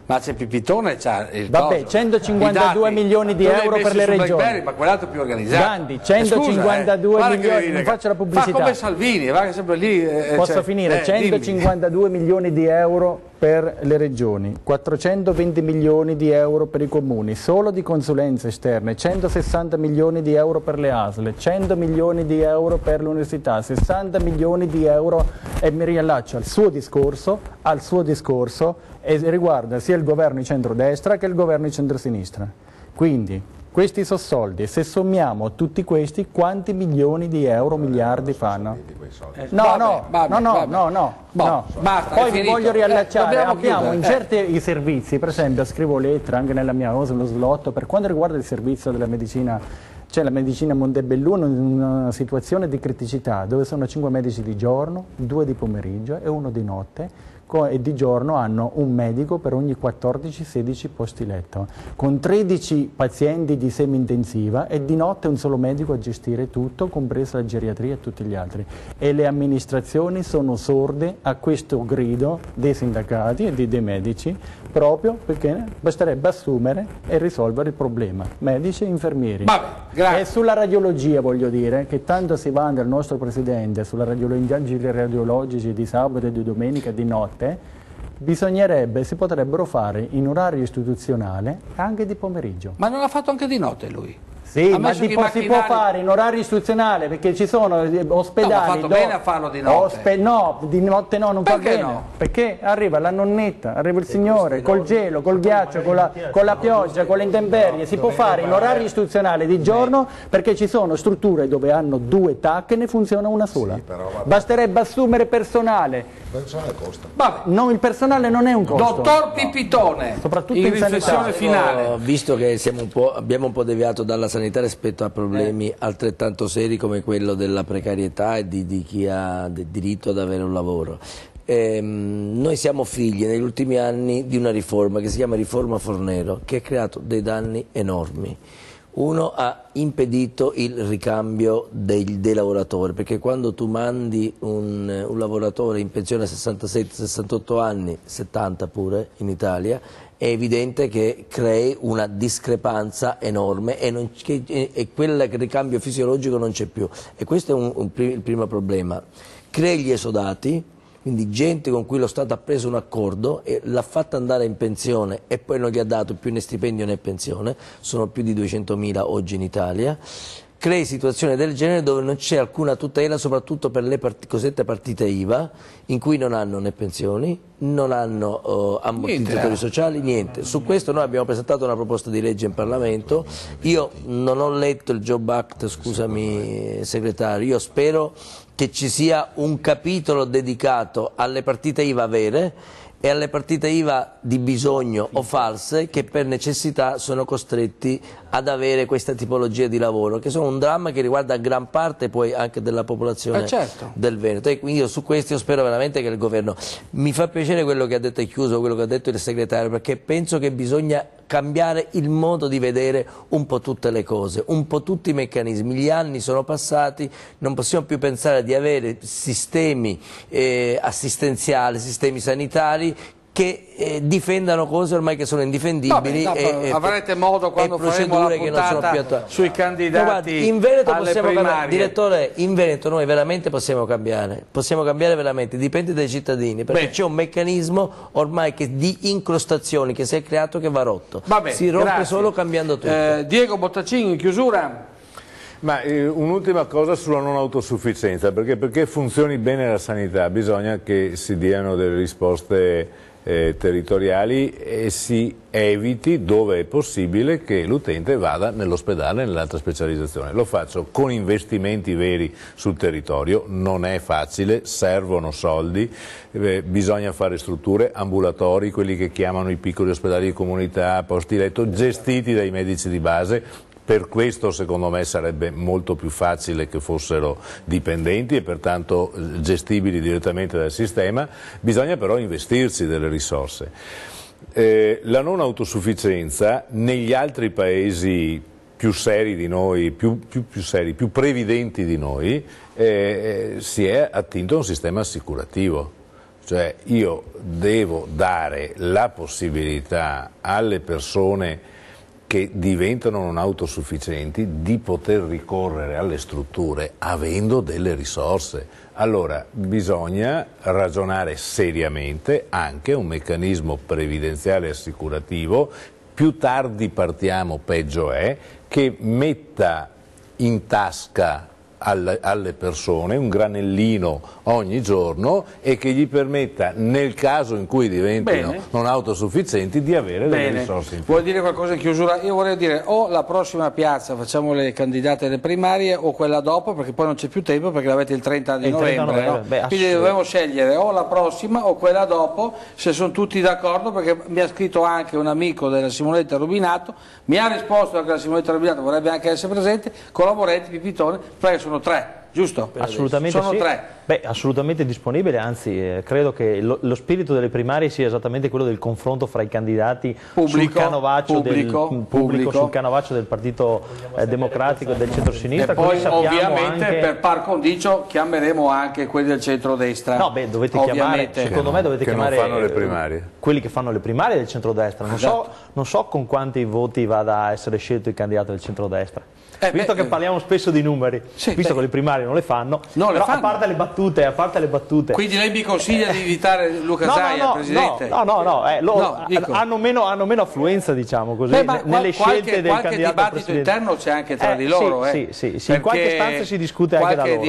Speaker 1: Ma c'è Pipitone, c'ha il
Speaker 3: Vabbè, 152 milioni di euro per le regioni.
Speaker 1: Ma quell'altro più organizzato.
Speaker 3: Gandhi, 152 milioni, non faccio la pubblicità.
Speaker 1: Fa come Salvini, va che sempre lì.
Speaker 3: Posso finire? 152 milioni di euro per le regioni, 420 milioni di euro per i comuni, solo di consulenze esterne, 160 milioni di euro per le ASL, 100 milioni di euro per l'università, 60 milioni di euro, e mi riallaccio al suo discorso e riguarda sia il governo di centrodestra che il governo di centrosinistra. Quindi questi sono soldi, se sommiamo tutti questi, quanti milioni di euro, miliardi fanno? No.
Speaker 1: Basta,
Speaker 3: Poi vi voglio riallacciare,
Speaker 1: abbiamo
Speaker 3: in certi servizi, per esempio scrivo lettera anche nella mia cosa, lo slotto, per quanto riguarda il servizio della medicina, c'è la medicina Montebelluno in una situazione di criticità, dove sono 5 medici di giorno, 2 di pomeriggio e 1 di notte, e di giorno hanno un medico per ogni 14-16 posti letto, con 13 pazienti di semi-intensiva e di notte un solo medico a gestire tutto, compresa la geriatria e tutti gli altri. E le amministrazioni sono sorde a questo grido dei sindacati e dei medici, proprio perché basterebbe assumere e risolvere il problema, medici e infermieri. E sulla radiologia voglio dire che tanto si vanta il nostro Presidente sulla radiologici di sabato e di domenica e di notte, bisognerebbe, si potrebbero fare in orario istituzionale anche di pomeriggio.
Speaker 1: Ma non l'ha fatto anche di notte lui?
Speaker 3: Sì, ma si può fare in orario istituzionale, perché ci sono ospedali...
Speaker 1: No, ha fatto bene a farlo di notte.
Speaker 3: No, di notte no, non fa bene. No? Perché arriva la nonnetta, arriva il signore, col gelo, col ghiaccio, con la pioggia, con le intemperie. Si può fare in orario istituzionale di giorno, perché ci sono strutture dove hanno 2 TAC e ne funziona una sola.
Speaker 6: Sì, però,
Speaker 3: basterebbe assumere personale.
Speaker 6: Il personale costa.
Speaker 3: No, il personale non è un costo.
Speaker 1: Dottor Pipitone,
Speaker 3: soprattutto
Speaker 1: in riflessione finale.
Speaker 4: Visto che abbiamo un po' deviato dalla sanità rispetto a problemi altrettanto seri come quello della precarietà e di chi ha diritto ad avere un lavoro. Noi siamo figli negli ultimi anni di una riforma che si chiama riforma Fornero, che ha creato dei danni enormi. Uno, ha impedito il ricambio dei lavoratori, perché quando tu mandi un lavoratore in pensione a 67-68 anni, 70 pure in Italia, è evidente che crei una discrepanza enorme e quel ricambio fisiologico non c'è più. E questo è il primo problema. Crei gli esodati, quindi gente con cui lo Stato ha preso un accordo e l'ha fatta andare in pensione e poi non gli ha dato più né stipendio né pensione, sono più di 200.000 oggi in Italia. Crei situazioni del genere dove non c'è alcuna tutela, soprattutto per le cosiddette partite IVA, in cui non hanno né pensioni, non hanno ammortizzatori sociali, niente. Su questo noi abbiamo presentato una proposta di legge in Parlamento. Io non ho letto il Job Act, scusami segretario, io spero che ci sia un capitolo dedicato alle partite IVA vere e alle partite IVA di bisogno o false che per necessità sono costretti ad avere questa tipologia di lavoro, che sono un dramma che riguarda gran parte poi anche della popolazione del Veneto. E quindi io su questo spero veramente che il governo... Mi fa piacere quello che ha detto, e chiuso, quello che ha detto il segretario, perché penso che bisogna cambiare il modo di vedere un po' tutte le cose, un po' tutti i meccanismi. Gli anni sono passati, non possiamo più pensare di avere sistemi assistenziali, sistemi sanitari che difendano cose ormai che sono indifendibili.
Speaker 1: Avrete modo quando faremo la puntata sui candidati
Speaker 4: in Veneto
Speaker 1: alle primarie.
Speaker 4: Direttore, in Veneto noi veramente possiamo cambiare veramente, dipende dai cittadini, perché c'è un meccanismo ormai di incrostazioni che si è creato che va rotto. Si rompe solo cambiando tutto.
Speaker 1: Diego Bottacin, in chiusura.
Speaker 2: Ma un'ultima cosa sulla non autosufficienza, perché funzioni bene la sanità bisogna che si diano delle risposte territoriali e si eviti, dove è possibile, che l'utente vada nell'ospedale, nell'altra specializzazione. Lo faccio con investimenti veri sul territorio, non è facile, servono soldi, bisogna fare strutture, ambulatori, quelli che chiamano i piccoli ospedali di comunità, posti letto, gestiti dai medici di base. Per questo secondo me sarebbe molto più facile che fossero dipendenti e pertanto gestibili direttamente dal sistema. Bisogna però investirsi delle risorse. La non autosufficienza negli altri paesi più seri di noi, più previdenti di noi, si è attinto a un sistema assicurativo. Cioè io devo dare la possibilità alle persone che diventano non autosufficienti di poter ricorrere alle strutture avendo delle risorse. Allora bisogna ragionare seriamente anche un meccanismo previdenziale assicurativo, più tardi partiamo peggio è, che metta in tasca alle persone un granellino ogni giorno e che gli permetta, nel caso in cui diventino non autosufficienti, di avere delle risorse in più.
Speaker 1: Vuoi dire qualcosa in chiusura? Io vorrei dire o la prossima piazza facciamo le candidate alle primarie o quella dopo, perché poi non c'è più tempo perché l'avete il 30 di novembre, no? Quindi dobbiamo scegliere o la prossima o quella dopo, se sono tutti d'accordo, perché mi ha scritto anche un amico della Simonetta Rubinato, mi ha risposto che la Simonetta Rubinato vorrebbe anche essere presente, con Lavoretti, Pipitone, perché sono 3, giusto?
Speaker 5: Assolutamente
Speaker 1: sono
Speaker 5: sì.
Speaker 1: 3.
Speaker 5: Beh, assolutamente disponibile, anzi credo che lo spirito delle primarie sia esattamente quello del confronto fra i candidati sul canovaccio sul canovaccio del Partito Democratico e del centro-sinistra.
Speaker 1: E poi ovviamente anche... per par condicio chiameremo anche quelli del centro-destra.
Speaker 5: No, beh, dovete chiamare, secondo me dovete chiamare
Speaker 2: non fanno le primarie.
Speaker 5: Quelli che fanno le primarie del centrodestra. Non so con quanti voti vada a essere scelto il candidato del centrodestra. Visto che parliamo spesso di numeri, visto che le primarie non le fanno, però a parte le battute.
Speaker 1: Quindi lei mi consiglia di invitare Luca Zaia, Presidente?
Speaker 5: Hanno meno affluenza, diciamo così, nelle scelte del candidato
Speaker 1: qualche dibattito interno c'è anche tra di loro.
Speaker 5: Sì, in qualche stanza si discute anche da loro.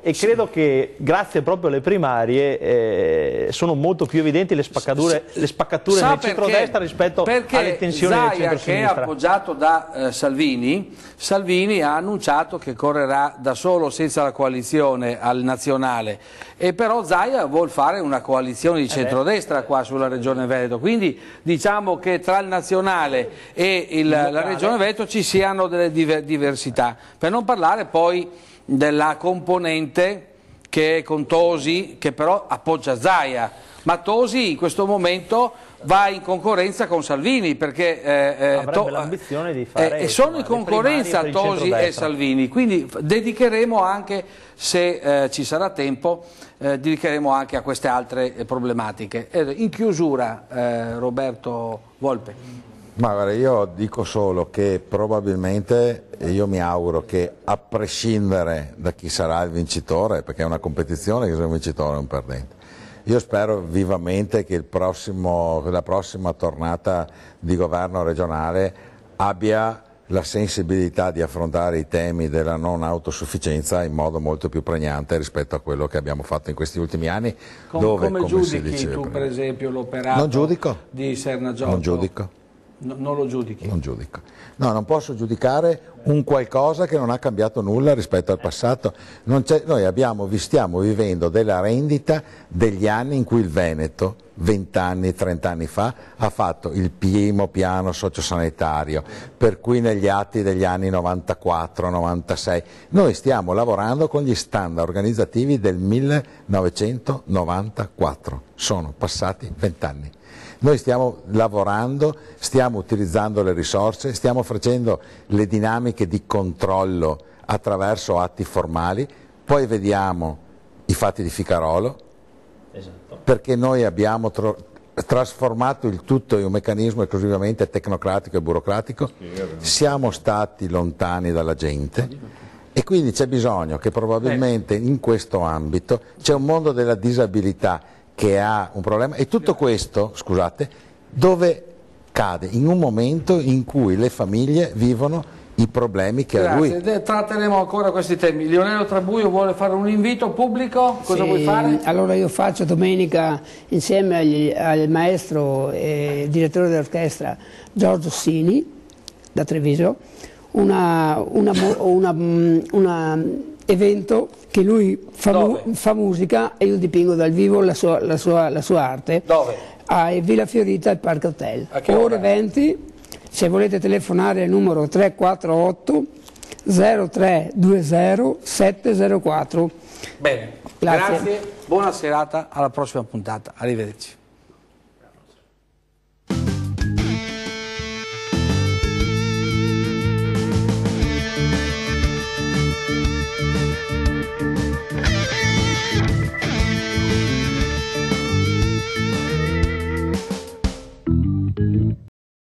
Speaker 5: E credo che grazie proprio alle primarie sono molto più evidenti le spaccature nel centrodestra rispetto alle tensioni del centrosinistra.
Speaker 1: Che è appoggiato da Salvini ha annunciato che correrà da solo senza la coalizione al nazionale, e però Zaia vuol fare una coalizione di centrodestra qua sulla Regione Veneto, quindi diciamo che tra il nazionale e la Regione Veneto ci siano delle diversità, per non parlare poi della componente che è con Tosi, che però appoggia Zaia, ma Tosi in questo momento va in concorrenza con Salvini, perché
Speaker 5: avrebbe l'ambizione di fare
Speaker 1: sono in concorrenza Tosi e Salvini, quindi dedicheremo anche, se ci sarà tempo, dedicheremo anche a queste altre problematiche. In chiusura Roberto Volpe.
Speaker 6: Ma guarda, io dico solo che probabilmente, io mi auguro che a prescindere da chi sarà il vincitore, perché è una competizione che sia un vincitore o un perdente, io spero vivamente che la prossima tornata di governo regionale abbia la sensibilità di affrontare i temi della non autosufficienza in modo molto più pregnante rispetto a quello che abbiamo fatto in questi ultimi anni.
Speaker 1: Come giudichi tu per esempio l'operato di Serna Giotto?
Speaker 6: Non giudico.
Speaker 1: Non lo giudichi?
Speaker 6: Non giudico. No, non posso giudicare un qualcosa che non ha cambiato nulla rispetto al passato. Noi stiamo vivendo della rendita degli anni in cui il Veneto, 20 anni, 30 anni fa, ha fatto il primo piano sociosanitario, per cui negli atti degli anni 94-96 noi stiamo lavorando con gli standard organizzativi del 1994, sono passati 20 anni. Noi stiamo lavorando, stiamo utilizzando le risorse, stiamo facendo le dinamiche di controllo attraverso atti formali, poi vediamo i fatti di Ficarolo, perché noi abbiamo trasformato il tutto in un meccanismo esclusivamente tecnocratico e burocratico, siamo stati lontani dalla gente e quindi c'è bisogno che probabilmente in questo ambito c'è un mondo della disabilità che ha un problema, e tutto questo, scusate, dove cade? In un momento in cui le famiglie vivono i problemi che ha lui.
Speaker 1: Tratteremo ancora questi temi. Lionello Trabuio vuole fare un invito pubblico, cosa vuoi fare?
Speaker 7: Allora io faccio domenica insieme al maestro e direttore dell'orchestra Giorgio Sini da Treviso un evento che lui fa musica e io dipingo dal vivo la sua arte.
Speaker 1: Dove?
Speaker 7: A Villa Fiorita al Park Hotel. Ore 20, se volete telefonare al numero 348 0320 704.
Speaker 1: Bene, grazie, buona serata, alla prossima puntata, arrivederci.